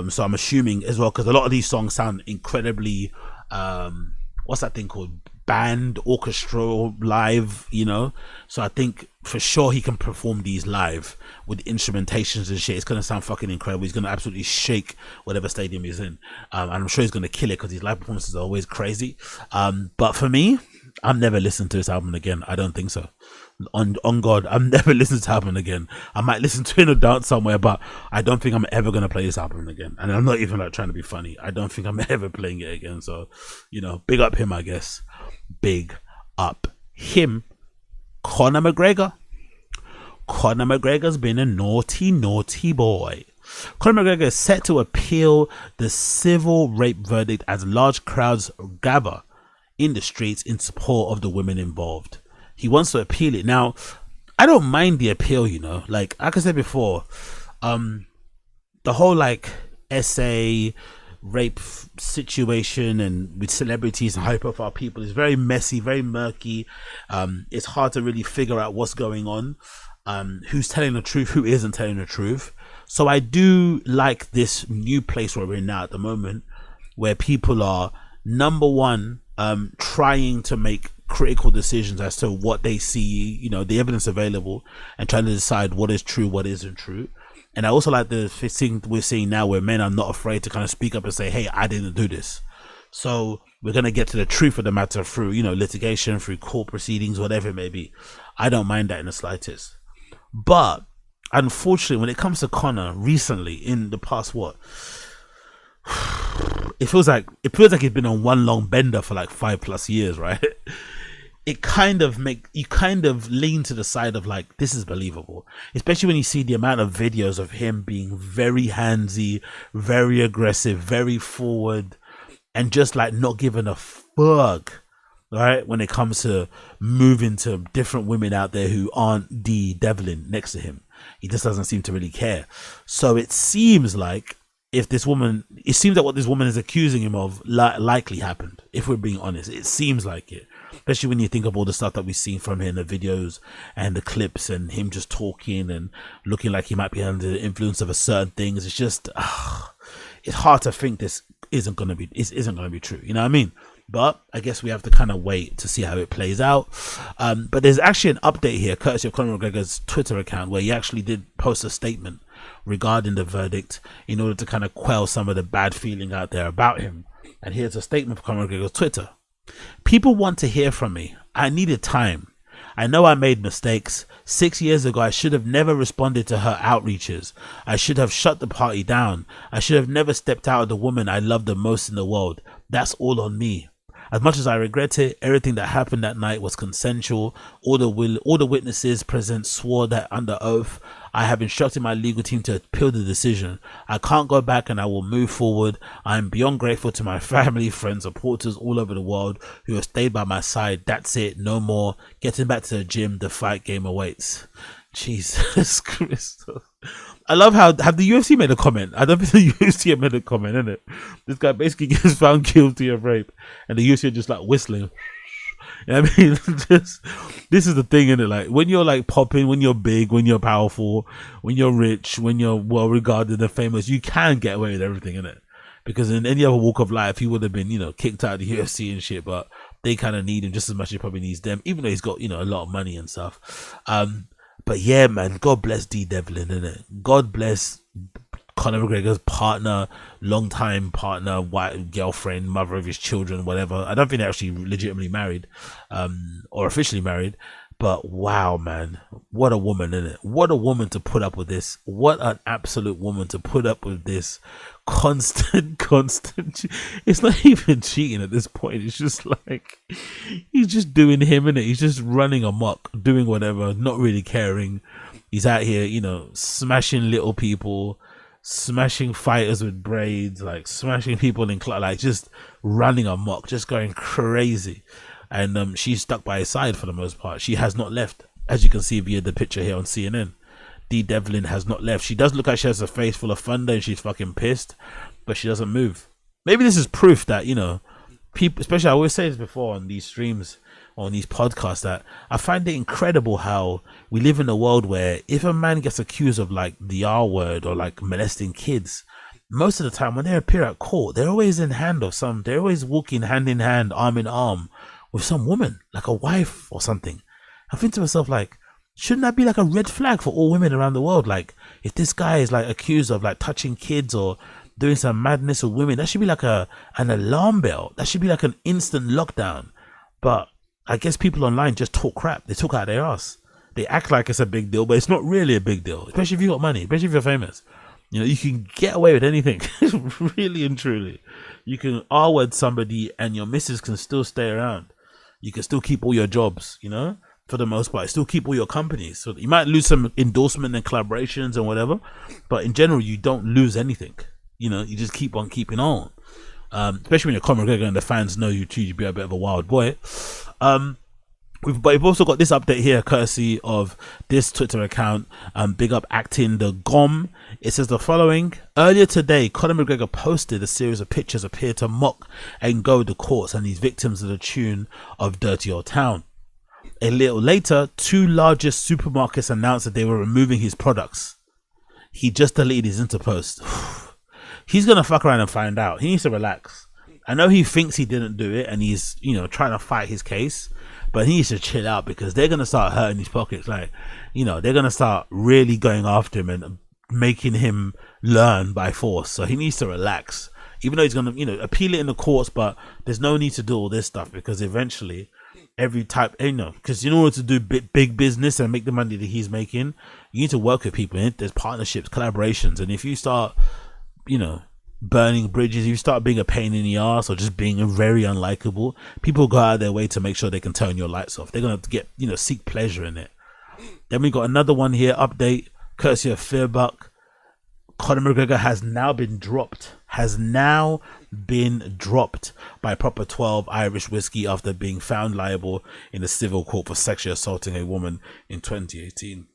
So I'm assuming as well, because a lot of these songs sound incredibly, what's that thing called? band orchestral live, you know. So I think for sure he can perform these live with instrumentations and shit. It's gonna sound fucking incredible. He's gonna absolutely shake whatever stadium he's in, and I'm sure he's gonna kill it because his live performances are always crazy. But for me, I'm never listening to this album again. I don't think so. On God, I'm never listening to this album again. I might listen to it in a dance somewhere, but I don't think I'm ever gonna play this album again. And I'm not even like trying to be funny. I don't think I'm ever playing it again. So, you know, big up him, I guess. Big up him. Conor McGregor. Conor McGregor's been a naughty boy. Conor McGregor is set to appeal the civil rape verdict as large crowds gather in the streets in support of the women involved. He wants to appeal it. Now, I don't mind the appeal, you know. Like I said before, the whole like essay rape situation and with celebrities and high profile people is very messy, very murky. It's hard to really figure out what's going on, who's telling the truth, who isn't telling the truth. So I do like this new place where we're in now at the moment, where people are, number one, trying to make critical decisions as to what they see, you know, the evidence available, and trying to decide what is true, what isn't true. And I also like the thing we're seeing now where men are not afraid to kind of speak up and say, hey, I didn't do this. So we're going to get to the truth of the matter through, you know, litigation, through court proceedings, whatever it may be. I don't mind that in the slightest. But unfortunately, when it comes to Conor recently, in the past, it feels like he's been on one long bender for like 5+ years, right? You kind of lean to the side of like, this is believable, especially when you see the amount of videos of him being very handsy, very aggressive, very forward, and just like not giving a fuck, right, when it comes to moving to different women out there who aren't the Devlin next to him. He just doesn't seem to really care. So it seems like what this woman is accusing him of likely happened, if we're being honest. It seems like it, especially when you think of all the stuff that we've seen from him, the videos and the clips, and him just talking and looking like he might be under the influence of a certain things. It's just it's hard to think this isn't gonna be true, you know what I mean? But I guess we have to kind of wait to see how it plays out. But there's actually an update here, courtesy of Conor McGregor's Twitter account, where he actually did post a statement regarding the verdict in order to kind of quell some of the bad feeling out there about him. And here's a statement from Conor McGregor's Twitter. People want to hear from me. I needed time. I know I made mistakes. 6 years ago, I should have never responded to her outreaches. I should have shut the party down. I should have never stepped out of the woman I love the most in the world. That's all on me. As much as I regret it, everything that happened that night was consensual. All the witnesses present swore that under oath. I have instructed my legal team to appeal the decision. I can't go back and I will move forward. I am beyond grateful to my family, friends, supporters all over the world who have stayed by my side. That's it. No more. Getting back to the gym. The fight game awaits. Jesus Christ. I love how have the UFC made a comment. I don't think the UFC have made a comment, innit? This guy basically gets found guilty of rape and the UFC are just like whistling. You know what I mean? This is the thing, innit? Like when you're like popping, when you're big, when you're powerful, when you're rich, when you're well regarded and famous, you can get away with everything, innit? Because in any other walk of life, he would have been, you know, kicked out of the UFC and shit, but they kind of need him just as much as he probably needs them, even though he's got, you know, a lot of money and stuff. But yeah, man, God bless D Devlin, innit? God bless Conor McGregor's partner, longtime partner, wife, girlfriend, mother of his children, whatever. I don't think they're actually legitimately married, or officially married. But wow, man, what a woman, innit? What a woman to put up with this. What an absolute woman to put up with this constant. It's not even cheating at this point. It's just like, he's just doing him, innit? He's just running amok, doing whatever, not really caring. He's out here, you know, smashing little people, smashing fighters with braids, like smashing people in like just running amok, just going crazy. And she's stuck by his side for the most part. She has not left, as you can see via the picture here on CNN. D Devlin has not left. She does look like she has a face full of thunder and she's fucking pissed, but she doesn't move. Maybe this is proof that, you know, people, especially I always say this before on these streams, on these podcasts, that I find it incredible how we live in a world where if a man gets accused of like the R word or like molesting kids, most of the time when they appear at court, they're always in hand of some, they're always walking hand in hand, arm in arm with some woman, like a wife or something. I think to myself, like, shouldn't that be like a red flag for all women around the world? Like, if this guy is like accused of like touching kids or doing some madness with women, that should be like an alarm bell. That should be like an instant lockdown. But I guess people online just talk crap. They talk out their ass. They act like it's a big deal, but it's not really a big deal. Especially if you got money, especially if you're famous. You know, you can get away with anything. Really and truly. You can R-word somebody and your missus can still stay around. You can still keep all your jobs, you know, for the most part. Still keep all your companies. So you might lose some endorsement and collaborations and whatever, but in general, you don't lose anything. You know, you just keep on keeping on. Especially when you're Conor McGregor and the fans know you too, you'd be a bit of a wild boy. We've also got this update here, courtesy of this Twitter account, big up acting the GOM. It says the following: earlier today, Conor McGregor posted a series of pictures appear to mock and goad the courts and his victims to the tune of Dirty Old Town. A little later, two largest supermarkets announced that they were removing his products. He just deleted his Interpost. He's gonna fuck around and find out. He needs to relax. I know he thinks he didn't do it and he's, you know, trying to fight his case, but he needs to chill out because they're gonna start hurting his pockets. Like, you know, they're gonna start really going after him and making him learn by force. So he needs to relax, even though he's gonna, you know, appeal it in the courts, but there's no need to do all this stuff because eventually every type, you know, because in order to do big business and make the money that he's making, you need to work with people. There's partnerships, collaborations, and if you start, you know, burning bridges, you start being a pain in the ass or just being very unlikable, people go out of their way to make sure they can turn your lights off. They're going to get, you know, seek pleasure in it. Then we got another one here, update, courtesy of Fearbuck. Conor McGregor has now been dropped by Proper 12 Irish Whiskey after being found liable in a civil court for sexually assaulting a woman in 2018.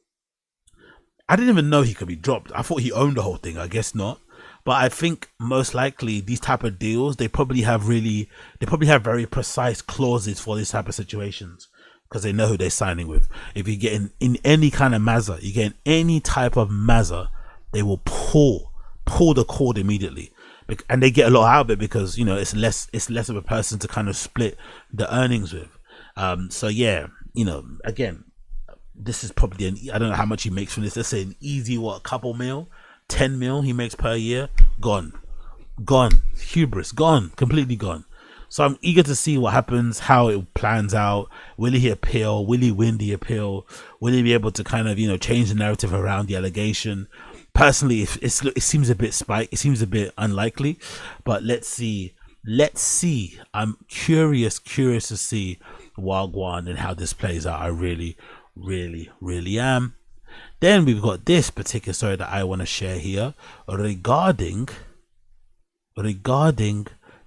I didn't even know he could be dropped. I thought he owned the whole thing. I guess not. But I think most likely these type of deals, they probably have very precise clauses for these type of situations because they know who they're signing with. If you get in any kind of mazza, you get in any type of mazza, they will pull the cord immediately, and they get a lot out of it because, you know, it's less of a person to kind of split the earnings with. So yeah, you know, again, this is probably I don't know how much he makes from this. Let's say an easy couple mil. 10 mil he makes per year, gone, hubris, gone, completely gone. So I'm eager to see what happens, how it plans out. Will he appeal? Will he win the appeal? Will he be able to kind of, you know, change the narrative around the allegation? Personally, it seems a bit spiked. It seems a bit unlikely, but let's see. I'm curious to see Wagwan and how this plays out. I really am. Then we've got this particular story that I want to share here regarding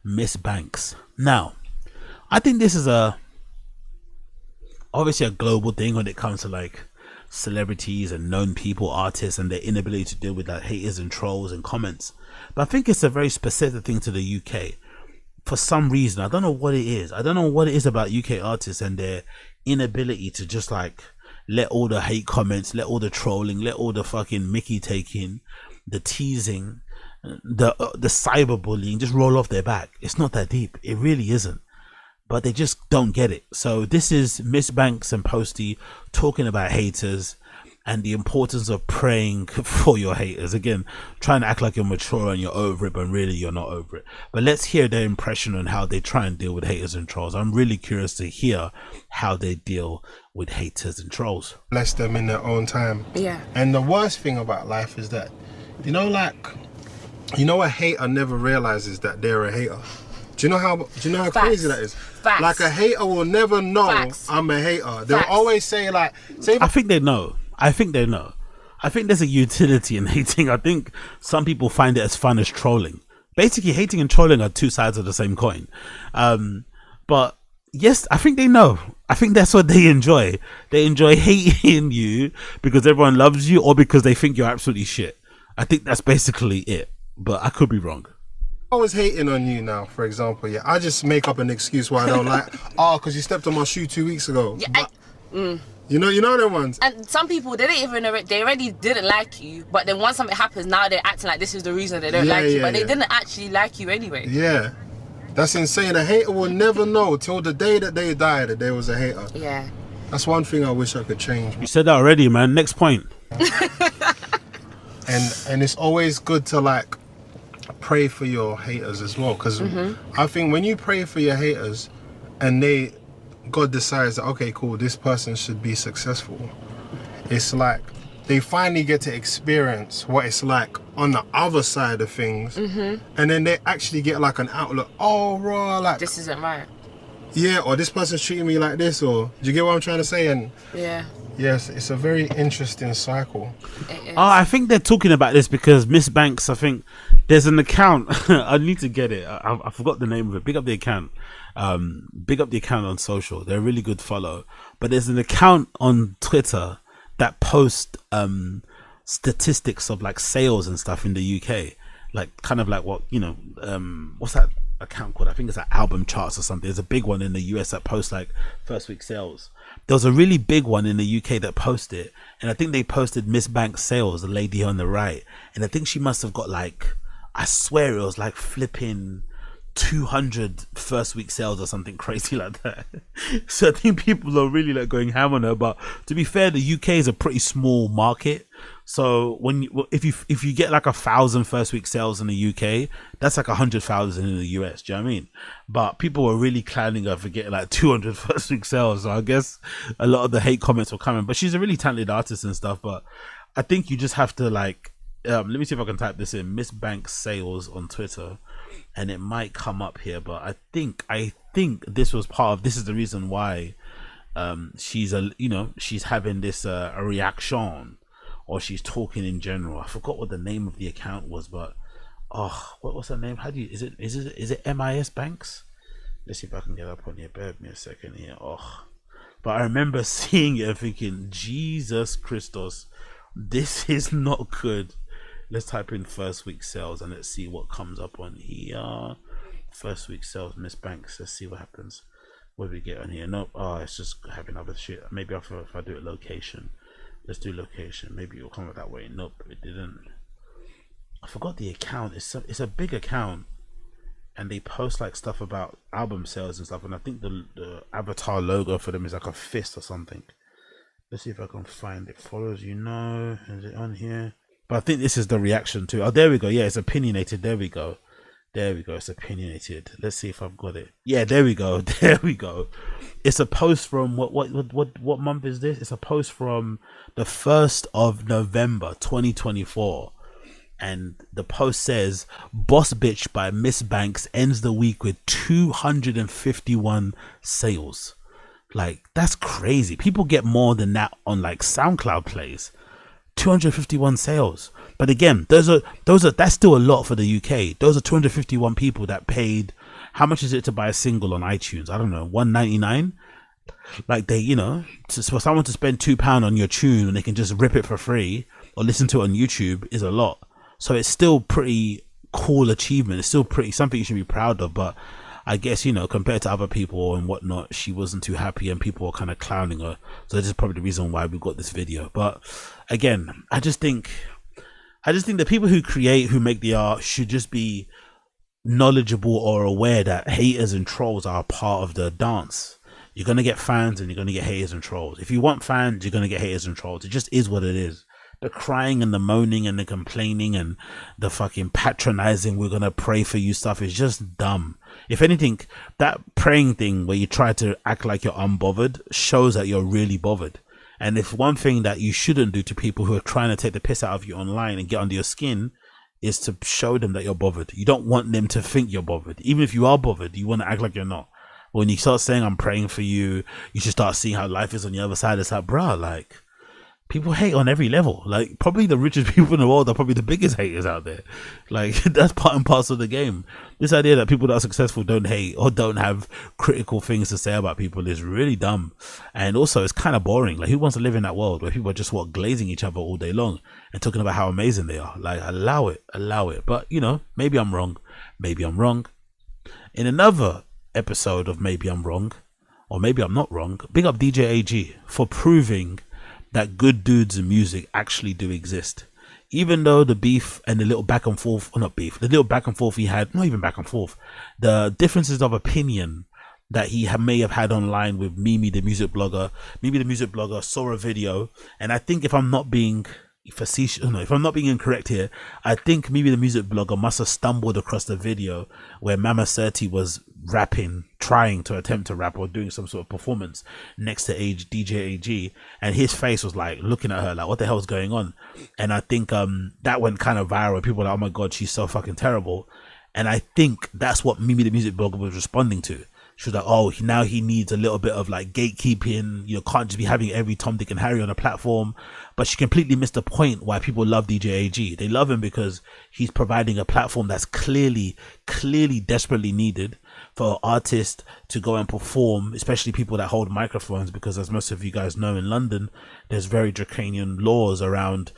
Miss Banks. Now, I think this is obviously a global thing when it comes to like celebrities and known people, artists, and their inability to deal with like haters and trolls and comments. But I think it's a very specific thing to the UK. For some reason, I don't know what it is. I don't know what it is about UK artists and their inability to just like let all the hate comments, let all the trolling, let all the fucking Mickey taking, the teasing, the cyberbullying just roll off their back. It's not that deep. It really isn't. But they just don't get it. So this is Miss Banks and Posty talking about haters and the importance of praying for your haters. Again, trying to act like you're mature and you're over it, but really you're not over it. But let's hear their impression on how they try and deal with haters and trolls. I'm really curious to hear how they deal with haters and trolls. Bless them in their own time. Yeah. And the worst thing about life is that, you know, a hater never realizes that they're a hater. Do you know how Facts. crazy that is? Facts. Like a hater will never know Facts. I'm a hater. They'll Facts. always say like, I think they know. I think there's a utility in hating. I think some people find it as fun as trolling. Basically, hating and trolling are two sides of the same coin. But yes, I think they know. I think that's what they enjoy. They enjoy hating you because everyone loves you or because they think you're absolutely shit. I think that's basically it. But I could be wrong. I was hating on you now, for example. Yeah, I just make up an excuse why I don't like. Because you stepped on my shoe 2 weeks ago. Yeah, You know them ones. and some people, they already didn't like you, but then once something happens, now they're acting like this is the reason they don't like you, but they didn't actually like you anyway. Yeah. That's insane. A hater will never know till the day that they die that there was a hater. Yeah. That's one thing I wish I could change. You said that already, man. Next point. And it's always good to like pray for your haters as well, because I think when you pray for your haters and God decides that, okay, cool, this person should be successful, it's like they finally get to experience what it's like on the other side of things, and then they actually get like an outlook. Oh, raw, like This isn't right. yeah, or this person's treating me like this, or do you get what I'm trying to say? And Yeah. yes, it's a very interesting cycle. It is. Oh, I think they're talking about this because Miss Banks, I think there's an account. I need to get it. I forgot the name of it. Big up the account. Big up the account on social. They're a really good follow. But there's an account on Twitter that posts statistics of like sales and stuff in the UK. Like kind of like what, you know, what's that account called? I think it's like album charts or something. There's a big one in the US that posts like first week sales. There was a really big one in the UK that posted, and I think they posted Miss Banks sales, the lady on the right, and I think she must have got like, I swear it was like flipping 200 first week sales or something crazy like that. So I think people are really like going ham on her. But to be fair, the UK is a pretty small market. So if you get like 1,000 first week sales in the UK, that's like 100,000 in the US. Do you know what I mean? But people were really clowning her for getting like 200 first week sales. So I guess a lot of the hate comments were coming. But she's a really talented artist and stuff. But I think you just have to like, let me see if I can type this in, Miss Banks sales on Twitter, and it might come up here. But I think this was this is the reason why she's having this a reaction, or she's talking in general. I forgot what the name of the account was, but what was her name? How do you, is it MIS Banks? Let's see if I can get up on here. Bear with me a second here. But I remember seeing it and thinking, Jesus Christos, this is not good. Let's type in first week sales and let's see what comes up on here. First week sales, Miss Banks. Let's see what happens. What do we get on here? Nope. It's just having other shit. Maybe if I do it location. Let's do location. Maybe it'll come up that way. Nope, it didn't. I forgot the account. It's a big account, and they post like stuff about album sales and stuff. And I think the avatar logo for them is like a fist or something. Let's see if I can find it. Follows you know. Is it on here? But I think this is the reaction to. Oh, there we go. Yeah, it's opinionated. There we go. It's opinionated. Let's see if I've got it. Yeah, there we go. It's a post from what month is this? It's a post from the 1st of November 2024. And the post says, Boss Bitch by Miss Banks ends the week with 251 sales. Like, that's crazy. People get more than that on like SoundCloud plays. 251 sales. But again, that's still a lot for the UK. Those are 251 people that paid. How much is it to buy a single on iTunes? I don't know, $1.99. Like for someone to spend £2 on your tune and they can just rip it for free or listen to it on YouTube is a lot. So it's still pretty cool achievement. It's still pretty something you should be proud of. But I guess, compared to other people and whatnot, she wasn't too happy and people were kind of clowning her. So this is probably the reason why we got this video. But again, I just think the people who make the art should just be knowledgeable or aware that haters and trolls are a part of the dance. You're going to get fans and you're going to get haters and trolls. If you want fans, you're going to get haters and trolls. It just is what it is. The crying and the moaning and the complaining and the fucking patronizing, we're going to pray for you stuff is just dumb. If anything, that praying thing where you try to act like you're unbothered shows that you're really bothered. And if one thing that you shouldn't do to people who are trying to take the piss out of you online and get under your skin is to show them that you're bothered. You don't want them to think you're bothered. Even if you are bothered, you want to act like you're not. When you start saying I'm praying for you, you should start seeing how life is on the other side. It's like, bruh, like, people hate on every level. Like, probably the richest people in the world are probably the biggest haters out there. Like, that's part and parcel of the game. This idea that people that are successful don't hate or don't have critical things to say about people is really dumb. And also, it's kind of boring. Like, who wants to live in that world where people are just glazing each other all day long and talking about how amazing they are? Like, allow it. But, maybe I'm wrong. In another episode of Maybe I'm Wrong, or maybe I'm not wrong, big up DJ AG for proving that good dudes in music actually do exist. even though the beef and the little back and forth, or not beef, the little back and forth he had, not even back and forth, the differences of opinion that he may have had online with Mimi the music blogger. Mimi the music blogger saw a video, and I think if I'm not being facetious, no, if I'm not being incorrect here, I think Mimi the music blogger must have stumbled across the video where Mama Certi was rapping, trying to attempt to rap or doing some sort of performance next to DJ AG, and his face was like looking at her like, what the hell is going on? And I think that went kind of viral. People were like, oh my god, she's so fucking terrible. And I think that's what Mimi the music blogger was responding to. She was like, oh, now he needs a little bit of like gatekeeping, you know, can't just be having every Tom, Dick and Harry on a platform. But she completely missed the point why people love DJ AG. They love him because he's providing a platform that's clearly desperately needed for artists to go and perform, especially people that hold microphones, because as most of you guys know, in London there's very draconian laws around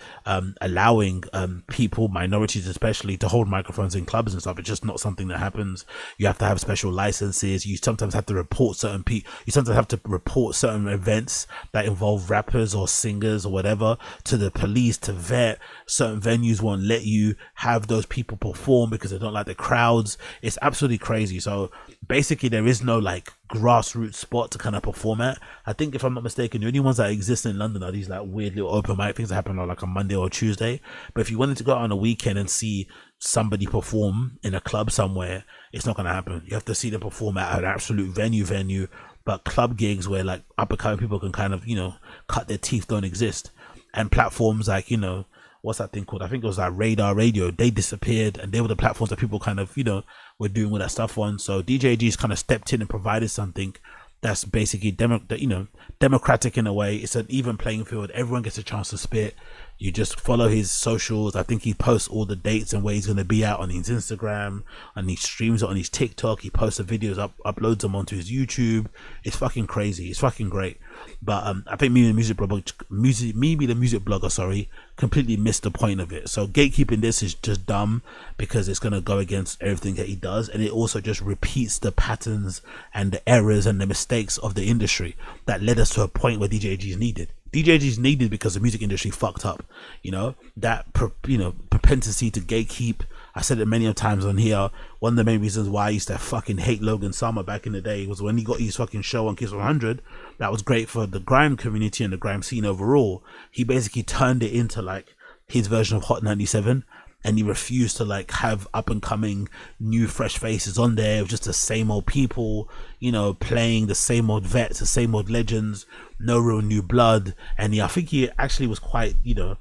allowing people, minorities especially, to hold microphones in clubs and stuff. It's just not something that happens. You have to have special licenses. You sometimes have to report certain people. You sometimes have to report certain events that involve rappers or singers or whatever to the police to vet. Certain venues won't let you have those people perform because they don't like the crowds. It's absolutely crazy. So basically there is no like grassroots spot to kind of perform at. I think, if I'm not mistaken, the only ones that exist in London are these like weird little open mic things that happen on like a Monday or Tuesday. But if you wanted to go out on a weekend and see somebody perform in a club somewhere, it's not going to happen. You have to see them perform at an absolute venue. But club gigs where like up and coming people can kind of, you know, cut their teeth don't exist. And platforms like, you know, what's that thing called? I think it was like Radar Radio. They disappeared, and they were the platforms that people kind of, you know, were doing all that stuff on. So DJG's kind of stepped in and provided something that's basically democratic in a way. It's an even playing field. Everyone gets a chance to spit. You just follow his socials. I think he posts all the dates and where he's going to be out on his Instagram, and he streams it on his TikTok. He posts the videos uploads them onto his YouTube. It's fucking crazy. It's fucking great. But I think Mimi the music blogger, completely missed the point of it. So gatekeeping this is just dumb because it's going to go against everything that he does, and it also just repeats the patterns and the errors and the mistakes of the industry that led us to a point where DJG is needed. DJG is needed because the music industry fucked up. You know, that propensity to gatekeep. I said it many times on here. One of the main reasons why I used to fucking hate Logan Summer back in the day was when he got his fucking show on Kiss 100. That was great for the grime community and the grime scene overall. He basically turned it into like his version of Hot 97, and he refused to like have up and coming new fresh faces on there. It was just the same old people, you know, playing the same old vets, the same old legends, no real new blood. And I think he actually was quite, you know,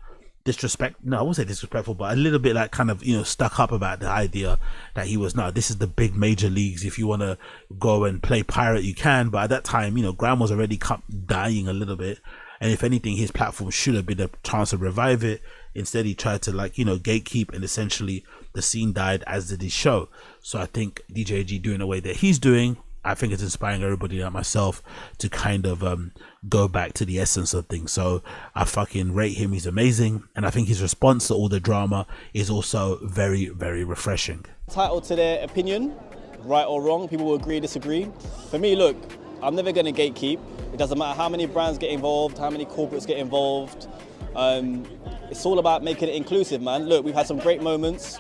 I won't say disrespectful, but a little bit like kind of, you know, stuck up about the idea that he was, no, this is the big major leagues. If you want to go and play pirate, you can. But at that time, you know, grime was already dying a little bit. And if anything, his platform should have been a chance to revive it. Instead, he tried to like, you know, gatekeep, and essentially the scene died, as did his show. So I think DJG doing the way that he's doing, I think it's inspiring everybody like myself to kind of go back to the essence of things. So I fucking rate him. He's amazing. And I think his response to all the drama is also very, very refreshing. Entitled to their opinion, right or wrong. People will agree, disagree. For me, look, I'm never going to gatekeep. It doesn't matter how many brands get involved, how many corporates get involved. It's all about making it inclusive, man. Look, we've had some great moments.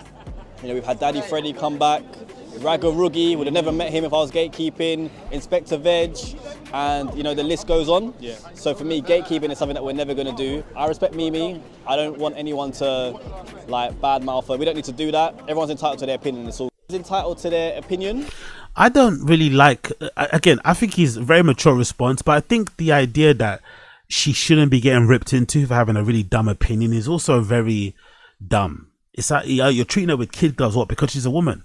You know, we've had Daddy Freddy come back. Raga Roogie, would have never met him if I was gatekeeping. Inspector Veg, and you know, the list goes on. Yeah. So for me, gatekeeping is something that we're never going to do. I respect Mimi. I don't want anyone to like badmouth her. We don't need to do that. Everyone's entitled to their opinion. It's all entitled to their opinion. I don't really like, again, I think he's a very mature response, but I think the idea that she shouldn't be getting ripped into for having a really dumb opinion is also very dumb. It's like, you're treating her with kid gloves, what, because she's a woman?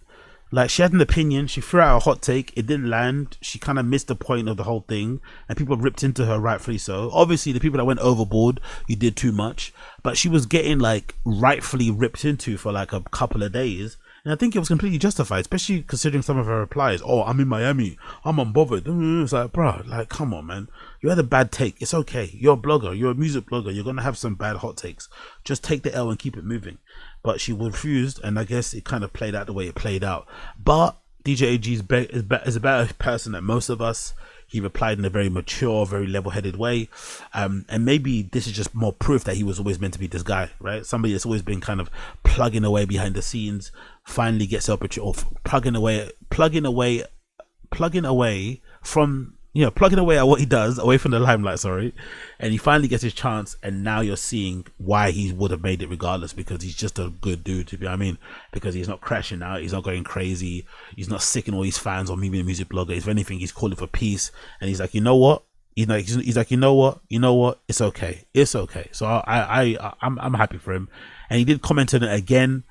Like, she had an opinion, she threw out a hot take, it didn't land, she kind of missed the point of the whole thing, and people ripped into her, rightfully so. Obviously, the people that went overboard, you did too much, but she was getting, like, rightfully ripped into for, like, a couple of days, and I think it was completely justified, especially considering some of her replies. Oh, I'm in Miami, I'm unbothered. It's like, bro, like, come on, man. You had a bad take, it's okay. You're a blogger, you're a music blogger, you're gonna have some bad hot takes. Just take the L and keep it moving. But she refused, and I guess it kind of played out the way it played out. But DJ AG is a better person than most of us. He replied in a very mature, very level-headed way. And maybe this is just more proof that he was always meant to be this guy, right? Somebody that's always been kind of plugging away behind the scenes, finally gets the opportunity, or plugging away at what he does, away from the limelight, sorry. And he finally gets his chance, and now you're seeing why he would have made it regardless, because he's just a good dude, to be, because he's not crashing out, he's not going crazy, he's not sicking all his fans or me being a music blogger. If anything, he's calling for peace, and he's like, you know what? He's like, you know what? It's okay. So I'm happy for him. And he did comment on it again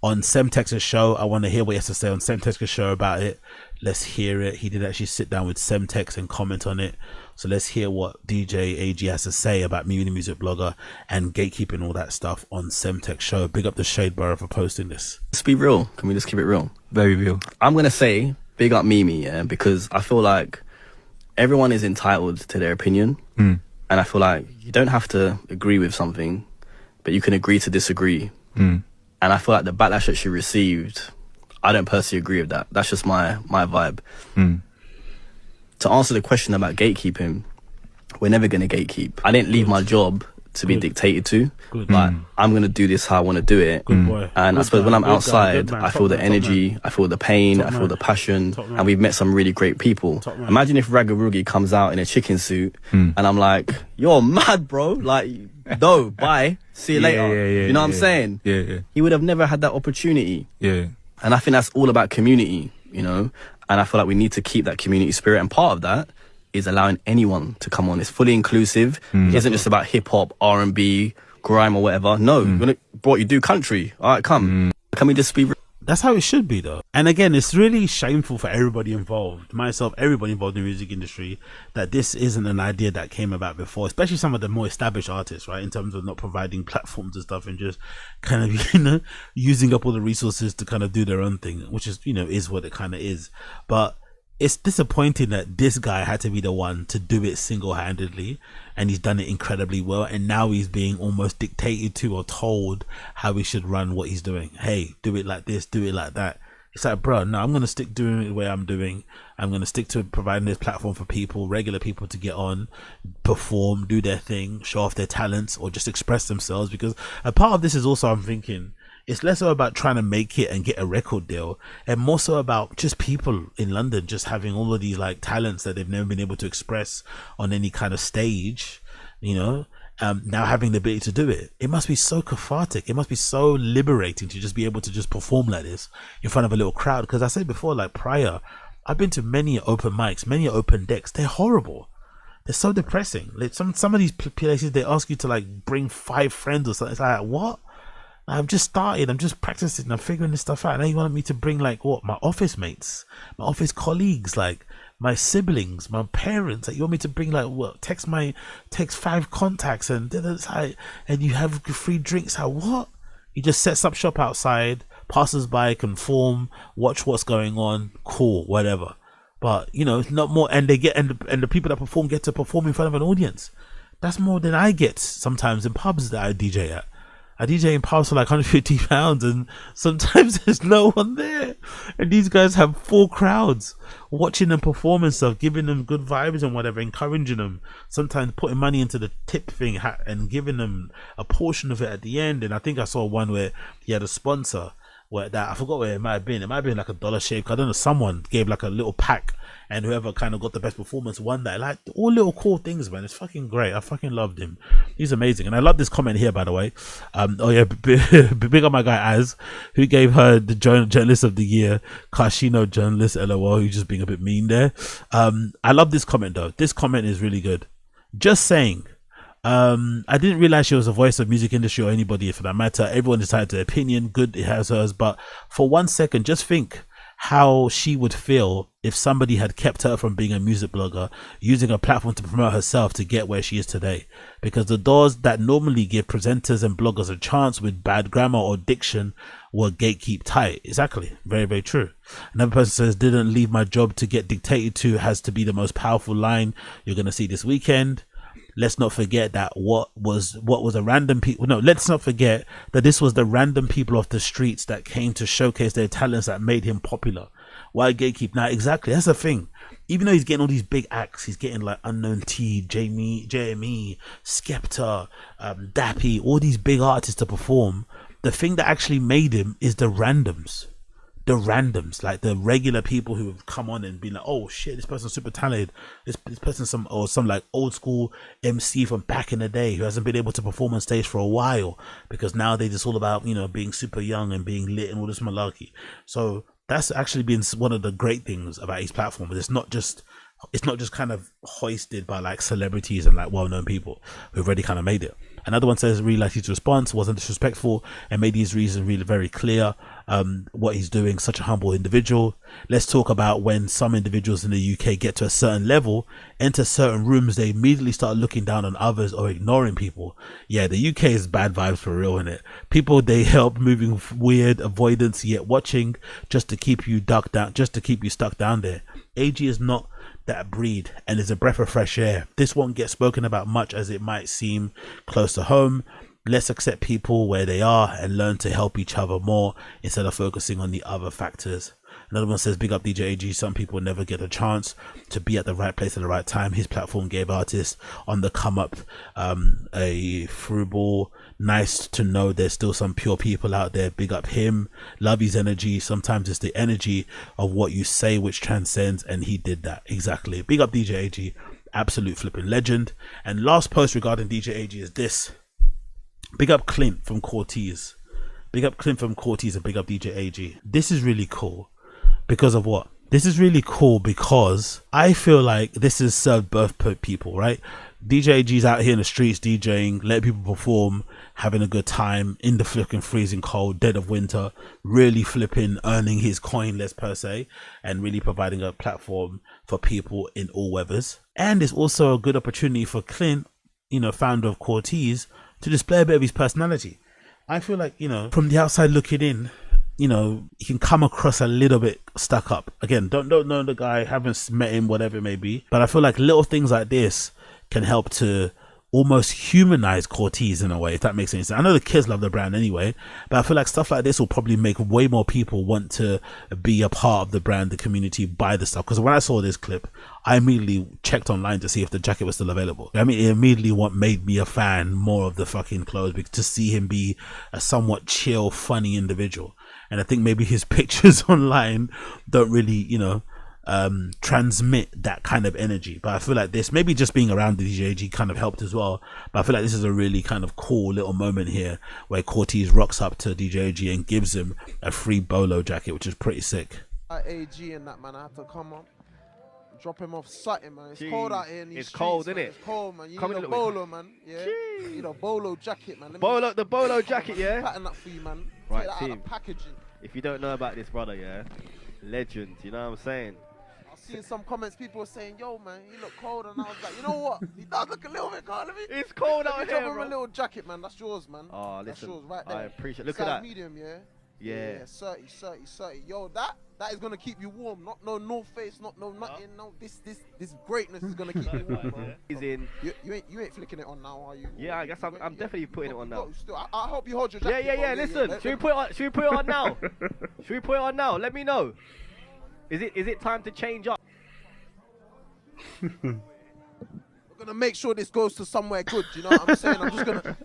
on Semtex's show. I want to hear what he has to say on Semtex's show about it. Let's hear it. He did actually sit down with Semtex and comment on it. So let's hear what DJ AG has to say about me being a music blogger and gatekeeping, all that stuff on Semtex show. Big up the Shade Borough for posting this. Let's be real. Can we just keep it real? Very real. I'm going to say big up Mimi, yeah, because I feel like everyone is entitled to their opinion. And I feel like you don't have to agree with something, but you can agree to disagree. And I feel like the backlash that she received, I don't personally agree with that. That's just my vibe. To answer the question about gatekeeping, we're never going to gatekeep. I didn't leave my job to be dictated to. But I'm going to do this how I want to do it. And I suppose when I'm outside, I feel the energy, I feel the pain, I feel the passion, and we've met some really great people. Imagine if Ragarugi comes out in a chicken suit and I'm like, you're mad, bro. Like, no, bye. See you later. You know what I'm saying? He would have never had that opportunity. And I think that's all about community, you know? And I feel like we need to keep that community spirit. And part of that is allowing anyone to come on. It's fully inclusive. It isn't just about hip hop, R&B, grime or whatever. No, what you do country. All right, come. Can we just be real? That's how it should be, though. And again, it's really shameful for everybody involved, myself, everybody involved in the music industry, that this isn't an idea that came about before, especially some of the more established artists, right, in terms of not providing platforms and stuff and just kind of, using up all the resources to kind of do their own thing, which is, is what it kind of is. But it's disappointing that this guy had to be the one to do it single-handedly, and he's done it incredibly well, and now he's being almost dictated to or told how he should run what he's doing. Hey, do it like this, do it like that. It's like, bro, no, I'm going to stick doing it the way I'm doing. I'm going to stick to providing this platform for people, regular people, to get on, perform, do their thing, show off their talents, or just express themselves. Because a part of this is also, I'm thinking, it's less so about trying to make it and get a record deal, and more so about just people in London just having all of these like talents that they've never been able to express on any kind of stage, now having the ability to do it. It must be so cathartic. It must be so liberating to just be able to just perform like this in front of a little crowd. Because I said before, like prior, I've been to many open mics, many open decks. They're horrible. They're so depressing. Like some of these places, they ask you to like bring 5 friends or something. It's like, what? I've just started, I'm just practicing, I'm figuring this stuff out. Now you want me to bring like what? My office mates, my office colleagues, like my siblings, my parents. Like, you want me to bring like what? Text 5 contacts and you have free drinks. How what? You just set up shop outside, passers by can form, watch what's going on, cool, whatever. But it's not more, and they get and the people that perform get to perform in front of an audience. That's more than I get sometimes in pubs that I DJ at. I DJ in pubs for like £150 and sometimes there's no one there. And these guys have full crowds watching them perform and stuff, giving them good vibes and whatever, encouraging them, sometimes putting money into the tip thing and giving them a portion of it at the end. And I think I saw one where he had a sponsor where that, I forgot where it might have been. It might have been like a Dollar Shave. I don't know, someone gave like a little pack and whoever kind of got the best performance won that. Like all little cool things, man. It's fucking great. I fucking loved him. He's amazing. And I love this comment here, by the way. Big up my guy Az, who gave her the journalist of the year, Kashino journalist, LOL, who's just being a bit mean there. I love this comment though. This comment is really good. Just saying, I didn't realize she was a voice of music industry or anybody for that matter. Everyone decided their opinion. Good, it has hers. But for 1 second, just think how she would feel if somebody had kept her from being a music blogger, using a platform to promote herself to get where she is today. Because the doors that normally give presenters and bloggers a chance with bad grammar or diction were gatekeep tight. Exactly. Very, very true. Another person says, didn't leave my job to get dictated to has to be the most powerful line you're going to see this weekend. Let's not forget that let's not forget that this was the random people off the streets that came to showcase their talents that made him popular. Why gatekeep? Now, exactly, that's the thing. Even though he's getting all these big acts, he's getting like Unknown T, JME, Skepta, Dappy, all these big artists to perform. The thing that actually made him is the randoms, like the regular people who have come on and been like, oh shit, this person's super talented. This person's some like old school MC from back in the day who hasn't been able to perform on stage for a while because now they just all about, you know, being super young and being lit and all this malarkey. So that's actually been one of the great things about his platform. It's not just kind of hoisted by like celebrities and like well-known people who've already kind of made it. Another one says, really liked his response, wasn't disrespectful and made his reasons really very clear. What he's doing, such a humble individual. Let's talk about when some individuals in the UK get to a certain level, enter certain rooms, they immediately start looking down on others or ignoring people. Yeah, the UK is bad vibes for real, innit? People they help moving weird, avoidance yet watching just to keep you stuck down there. AG is not that breed and is a breath of fresh air. This won't get spoken about much as it might seem close to home. Let's accept people where they are and learn to help each other more instead of focusing on the other factors. Another one says, big up DJ AG. Some people never get a chance to be at the right place at the right time. His platform gave artists on the come up a frugal. Nice to know there's still some pure people out there. Big up him. Love his energy. Sometimes it's the energy of what you say which transcends, and he did that. Exactly. Big up DJ AG. Absolute flipping legend. And last post regarding DJ AG is this. Big up Clint from Corteiz. Big up Clint from Corteiz and big up DJ AG. This is really cool. Because of what? This is really cool because I feel like this has served both people, right? DJ AG's out here in the streets DJing, letting people perform, having a good time in the flipping freezing cold, dead of winter, really flipping earning his coin, let's per se, and really providing a platform for people in all weathers. And it's also a good opportunity for Clint, you know, founder of Corteiz, to display a bit of his personality. I feel like, you know, from the outside looking in, you know, he can come across a little bit stuck up. Again, don't know the guy, haven't met him, whatever it may be. But I feel like little things like this can help to almost humanize Corteiz in a way, if that makes any sense. I know the kids love the brand anyway, but I feel like stuff like this will probably make way more people want to be a part of the brand, the community, buy the stuff. Because when I saw this clip, I immediately checked online to see if the jacket was still available. I mean, it immediately made me a fan more of the fucking clothes, because to see him be a somewhat chill, funny individual. And I think maybe his pictures online don't really, you know, transmit that kind of energy. But I feel like this, maybe just being around the DJG kind of helped as well. But I feel like this is a really kind of cool little moment here where Corteiz rocks up to DJG and gives him a free bolo jacket, which is pretty sick. AG and that, man, I have to come up, drop him off something, man. It's cold out here in these It's streets, cold, man. isn't it? It's cold, man. You Come need in a a little bit. bolo, man. Yeah. You need a bolo jacket, man. The bolo jacket, yeah? Pattern that for you, man. Right, Take that out team. of packaging. If you don't know about this brother, yeah, legend, you know what I'm saying? I've seen some comments, people were saying, yo, man, you look cold. And I was like, you know what? He does look a little bit cold. It's cold out Let me here, drop him bro. a little jacket, man. That's yours, man. Oh, That's listen, yours right there. I appreciate. Look Size at that. medium, yeah? Yeah. 30. Yo, that is gonna keep you warm. Not no North Face, not no nothing. No, this greatness is gonna keep you warm, bro. He's in. You ain't flicking it on now, are you? Yeah, I guess I'm definitely putting it on now. I hope you hold your jacket. Yeah. Listen, should we put it on? Should we put it on now? Should we put it on now? Let me know. Is it time to change up? We're gonna make sure this goes to somewhere good. You know what I'm saying? I'm just gonna.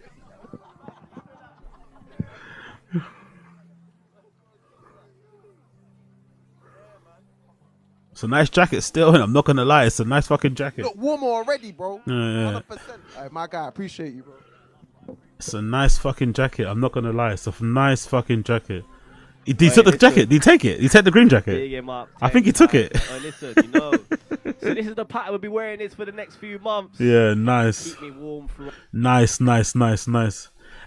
It's a nice jacket still, and I'm not gonna lie, it's a nice fucking jacket. Look warmer already, bro. Yeah. 100%. Hey, my guy, I appreciate you, bro. It's a nice fucking jacket. I'm not gonna lie, it's a nice fucking jacket. He took the jacket. Did he take it? Did he take the green jacket? Big him up. I think he took it. Oh, listen, you know. So this is the pattern. We'll be wearing this for the next few months. Yeah, nice. Keep me warm through. Nice.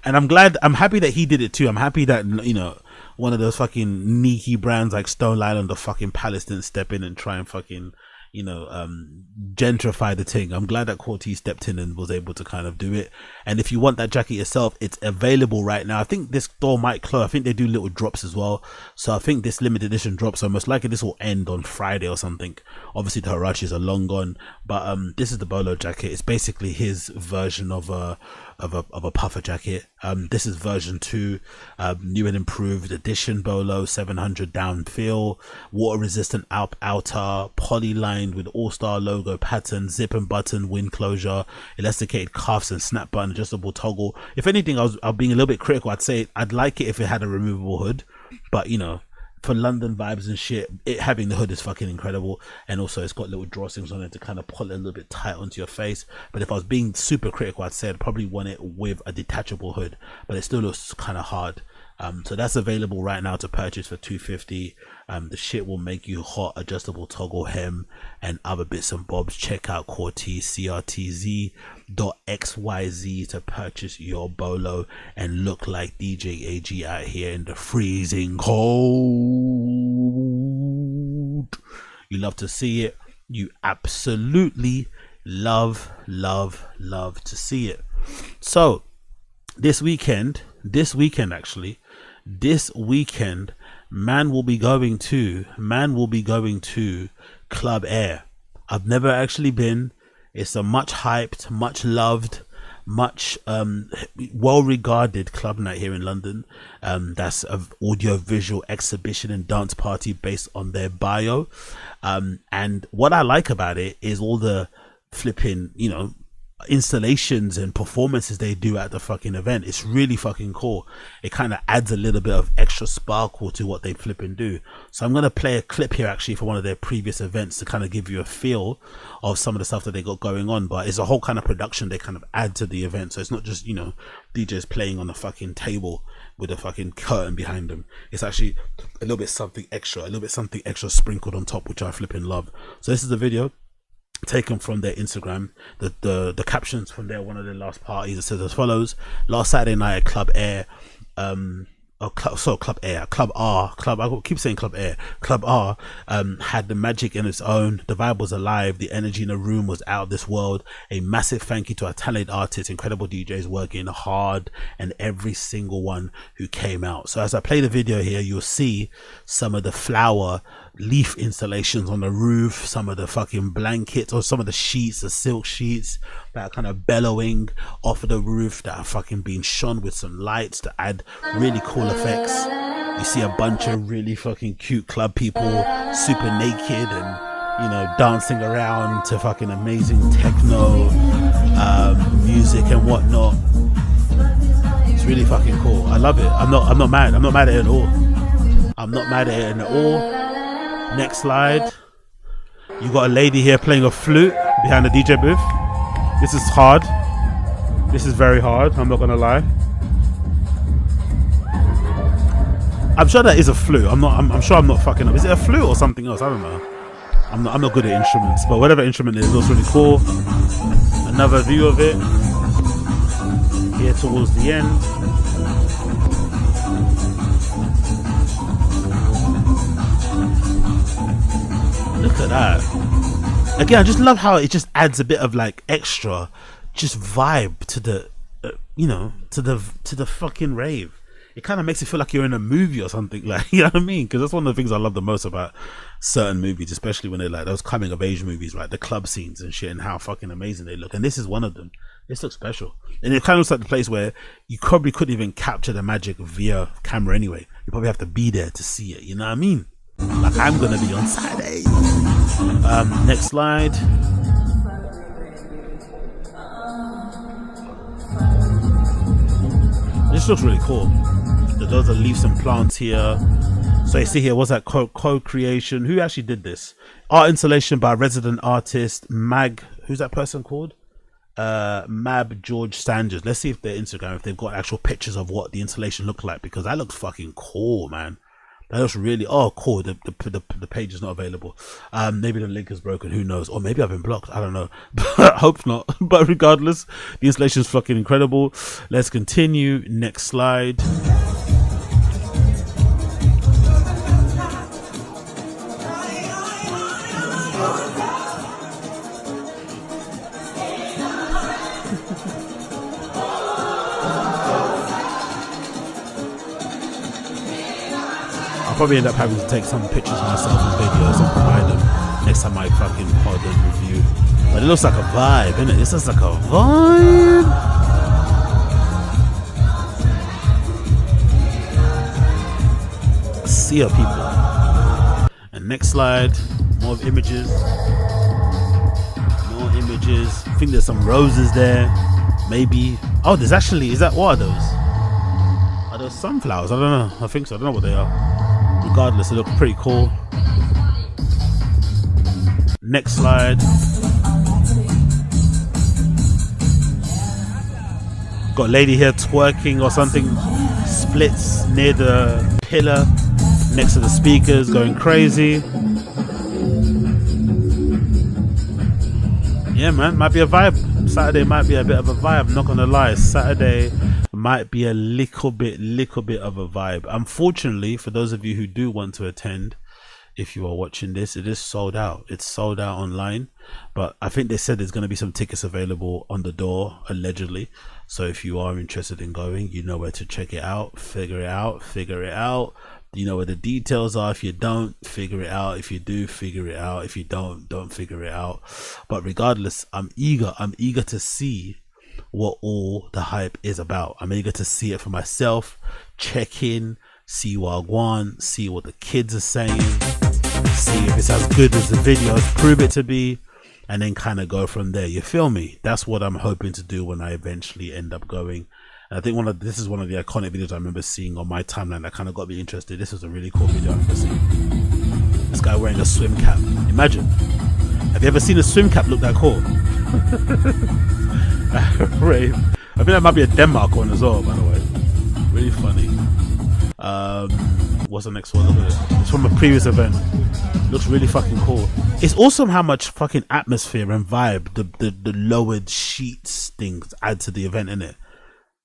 And I'm happy that he did it too. I'm happy that, you know, one of those fucking sneaky brands like Stone Island or fucking Palace didn't step in and try and fucking, gentrify the thing. I'm glad that Corteiz stepped in and was able to kind of do it. And if you want that jacket yourself, it's available right now. I think this store might close. I think they do little drops as well. So I think this limited edition drops. So most likely this will end on Friday or something. Obviously the Huaraches are long gone, but this is the Bolo jacket. It's basically his version of a puffer jacket. This is version 2, new and improved edition Bolo, 700 down feel, water resistant outer, poly lined with all-star logo pattern, zip and button, wind closure, elasticated cuffs and snap button, adjustable toggle. If anything, I was being a little bit critical. I'd say I'd like it if it had a removable hood, but for London vibes and shit, it having the hood is fucking incredible. And also it's got little drawstrings on it to kind of pull it a little bit tight onto your face. But if I was being super critical, I'd say I'd probably want it with a detachable hood, but it still looks kind of hard. So that's available right now to purchase for $250. The shit will make you hot, adjustable toggle hem and other bits and bobs. Check out Corteiz, CRTZ.xyz to purchase your Bolo and look like DJ AG out here in the freezing cold. You love to see it. You absolutely love to see it. So this weekend man will be going to Club Air. I've never actually been. It's a much hyped, much loved, much well regarded club night here in London. That's an audio visual exhibition and dance party based on their bio, and what I like about it is all the flipping installations and performances they do at the fucking event. It's really fucking cool. It kind of adds a little bit of extra sparkle to what they flip and do. So I'm going to play a clip here actually for one of their previous events to kind of give you a feel of some of the stuff that they got going on. But it's a whole kind of production they kind of add to the event. So it's not just DJs playing on the fucking table with a fucking curtain behind them. It's actually a little bit something extra sprinkled on top, which I flipping love. So this is the video taken from their Instagram. The captions from one of their last parties. It says as follows: last Saturday night at Club Air, Club R, I keep saying Club Air, Club R had the magic in its own. The vibe was alive, the energy in the room was out of this world. A massive thank you to our talented artists, incredible DJs working hard, and every single one who came out. So as I play the video here, you'll see some of the flower leaf installations on the roof, some of the fucking blankets or some of the sheets, the silk sheets that are kind of bellowing off of the roof that are fucking being shone with some lights to add really cool effects. You see a bunch of really fucking cute club people super naked and dancing around to fucking amazing techno music and whatnot. It's really fucking cool. I love it. I'm not mad at it at all. Next slide. You got a lady here playing a flute behind the DJ booth. This is hard. This is very hard. I'm not gonna lie. I'm sure that is a flute. I'm sure I'm not fucking up. Is it a flute or something else? I don't know. I'm not good at instruments, but whatever instrument it is, looks really cool. Another view of it here towards the end. Look at that. Again, I just love how it just adds a bit of like extra just vibe to the to the fucking rave. It kind of makes it feel like you're in a movie or something, like, you know what I mean? Because that's one of the things I love the most about certain movies, especially when they're like those coming of age movies, right? The club scenes and shit, and how fucking amazing they look. And this is one of them. This looks special, and it kind of looks like the place where you probably couldn't even capture the magic via camera anyway. You probably have to be there to see it, you know what I mean? Like I'm gonna be on Saturday. Next slide. This looks really cool. Those are leaves and plants here. So you see here, what's that co-creation? Who actually did this? Art installation by resident artist Mag. Who's that person called? Mab George Sanders. Let's see if their Instagram, if they've got actual pictures of what the installation looked like, because that looks fucking cool, man. That looks really cool. The page is not available. Maybe the link is broken, who knows, or maybe I've been blocked, I don't know, but hope not. But regardless, the installation is fucking incredible. Let's continue. Next slide. probably end up having to take some pictures myself and videos and provide them next time I fucking pod and review. But it looks like a vibe, innit? This looks like a vibe. Sea of people. And next slide, more images. More images. I think there's some roses there. Maybe. Oh, there's actually, is that, what are those? Are those sunflowers? I don't know. I think so. I don't know what they are. Regardless, it looks pretty cool. Next slide. Got a lady here twerking or something. Splits near the pillar next to the speakers, going crazy. Yeah, man, might be a vibe. Saturday might be a bit of a vibe, not gonna lie. Saturday might be a little bit of a vibe. Unfortunately, for those of you who do want to attend, if you are watching this, it is sold out. It's sold out online, but I think they said there's going to be some tickets available on the door, allegedly. So if you are interested in going, you know where to check it out, figure it out. You know where the details are. If you don't, figure it out. If you do, figure it out. If you don't figure it out. But regardless, I'm eager to see what all the hype is about. I'm eager to see it for myself, check in, see what I want, see what the kids are saying, see if it's as good as the videos prove it to be, and then kind of go from there. You feel me? That's what I'm hoping to do when I eventually end up going. And I think this is one of the iconic videos I remember seeing on my timeline that kind of got me interested. This was a really cool video I remember seeing. This guy wearing a swim cap. Imagine. Have you ever seen a swim cap look that cool? Rave. I think that might be a Denmark one as well, by the way. Really funny. What's the next one? Look at it. It's from a previous event. Looks really fucking cool. It's awesome how much fucking atmosphere and vibe the lowered sheets things add to the event, innit?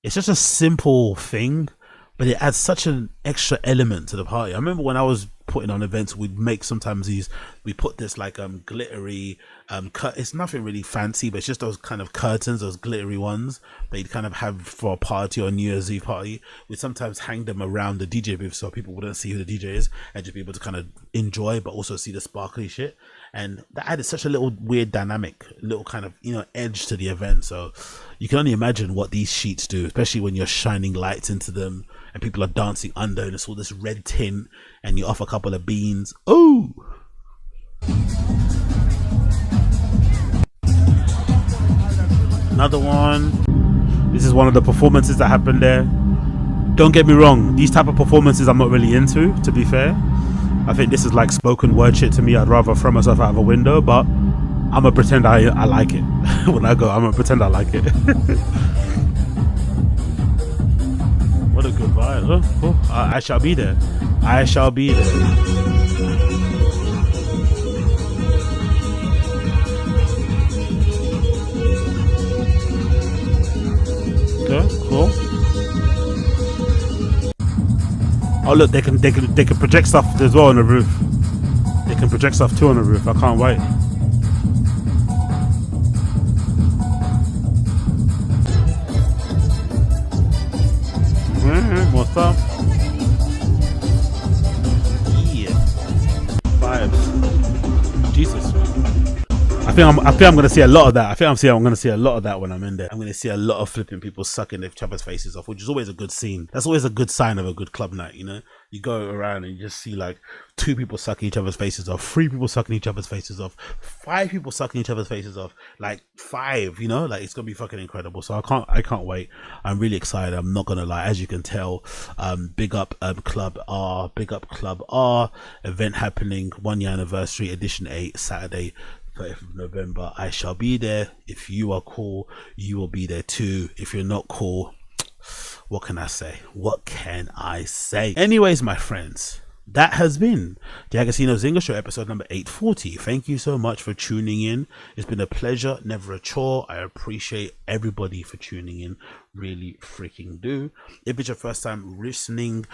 It's just a simple thing, but it adds such an extra element to the party. I remember when I was putting on events, we'd make sometimes we put this like glittery it's nothing really fancy, but it's just those kind of curtains, those glittery ones that you'd kind of have for a party or a New Year's Eve party. We'd sometimes hang them around the DJ booth so people wouldn't see who the DJ is and just be able to kind of enjoy but also see the sparkly shit. And that added such a little weird dynamic, little kind of, you know, edge to the event. So you can only imagine what these sheets do, especially when you're shining lights into them and people are dancing under and it's all this red tint and you off a couple of beans. Oh, another one. This is one of the performances that happened there. Don't get me wrong, these type of performances I'm not really into, to be fair. I think this is like spoken word shit to me. I'd rather throw myself out of a window, but I'm gonna pretend I like it. When I go, I'm gonna pretend I like it. What a good vibe. Oh, I shall be there. I shall be there. Okay, cool. Oh look, they can project stuff as well on the roof. They can project stuff too on the roof. I can't wait. More stuff. Yeah. Vibes. Jesus. I think I'm gonna see a lot of that. I'm gonna see a lot of that when I'm in there. I'm gonna see a lot of flipping people sucking each other's faces off, which is always a good scene. That's always a good sign of a good club night, you know? You go around and you just see like 2 people sucking each other's faces off, 3 people sucking each other's faces off, 5 people sucking each other's faces off, like 5, you know? Like it's gonna be fucking incredible. So I can't wait. I'm really excited. I'm not gonna lie. As you can tell, big up Club R, event happening, 1 year anniversary, edition 8, Saturday, 30th of November. I shall be there. If you are cool, you will be there too. If you're not cool, what can I say? Anyways, my friends, that has been the Agostinho Zinga Show, episode number 840. Thank you so much for tuning in. It's been a pleasure, never a chore. I appreciate everybody for tuning in. really freaking do. If it's your first time listening,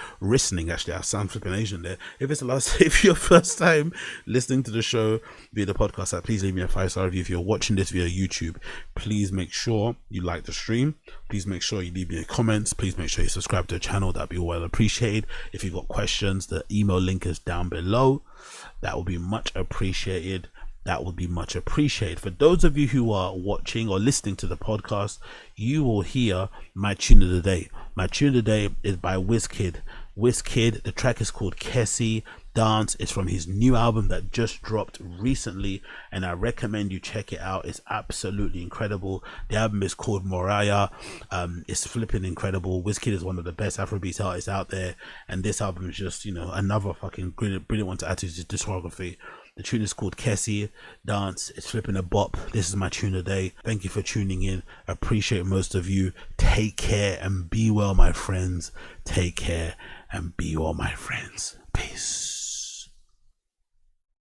actually, I sound flipping Asian there. If your first time listening to the show via the podcast, please leave me a 5-star review. If you're watching this via YouTube, please make sure you like the stream. Please make sure you leave me comments. Please make sure you subscribe to the channel. That'd be well appreciated. If you've got questions, the email link is down below. That would be much appreciated. For those of you who are watching or listening to the podcast, you will hear my tune of the day. My tune of the day is by Wizkid. The track is called Kessie Dance. It's from his new album that just dropped recently, and I recommend you check it out. It's absolutely incredible. The album is called Moriah. It's flipping incredible. Wizkid is one of the best Afrobeat artists out there, and this album is just, another fucking brilliant one to add to his discography. The tune is called Kessie Dance. It's flipping a bop. This is my tune of the day. Thank you for tuning in. I appreciate most of you. Take care and be well, my friends. Take care and be well, my friends. Peace.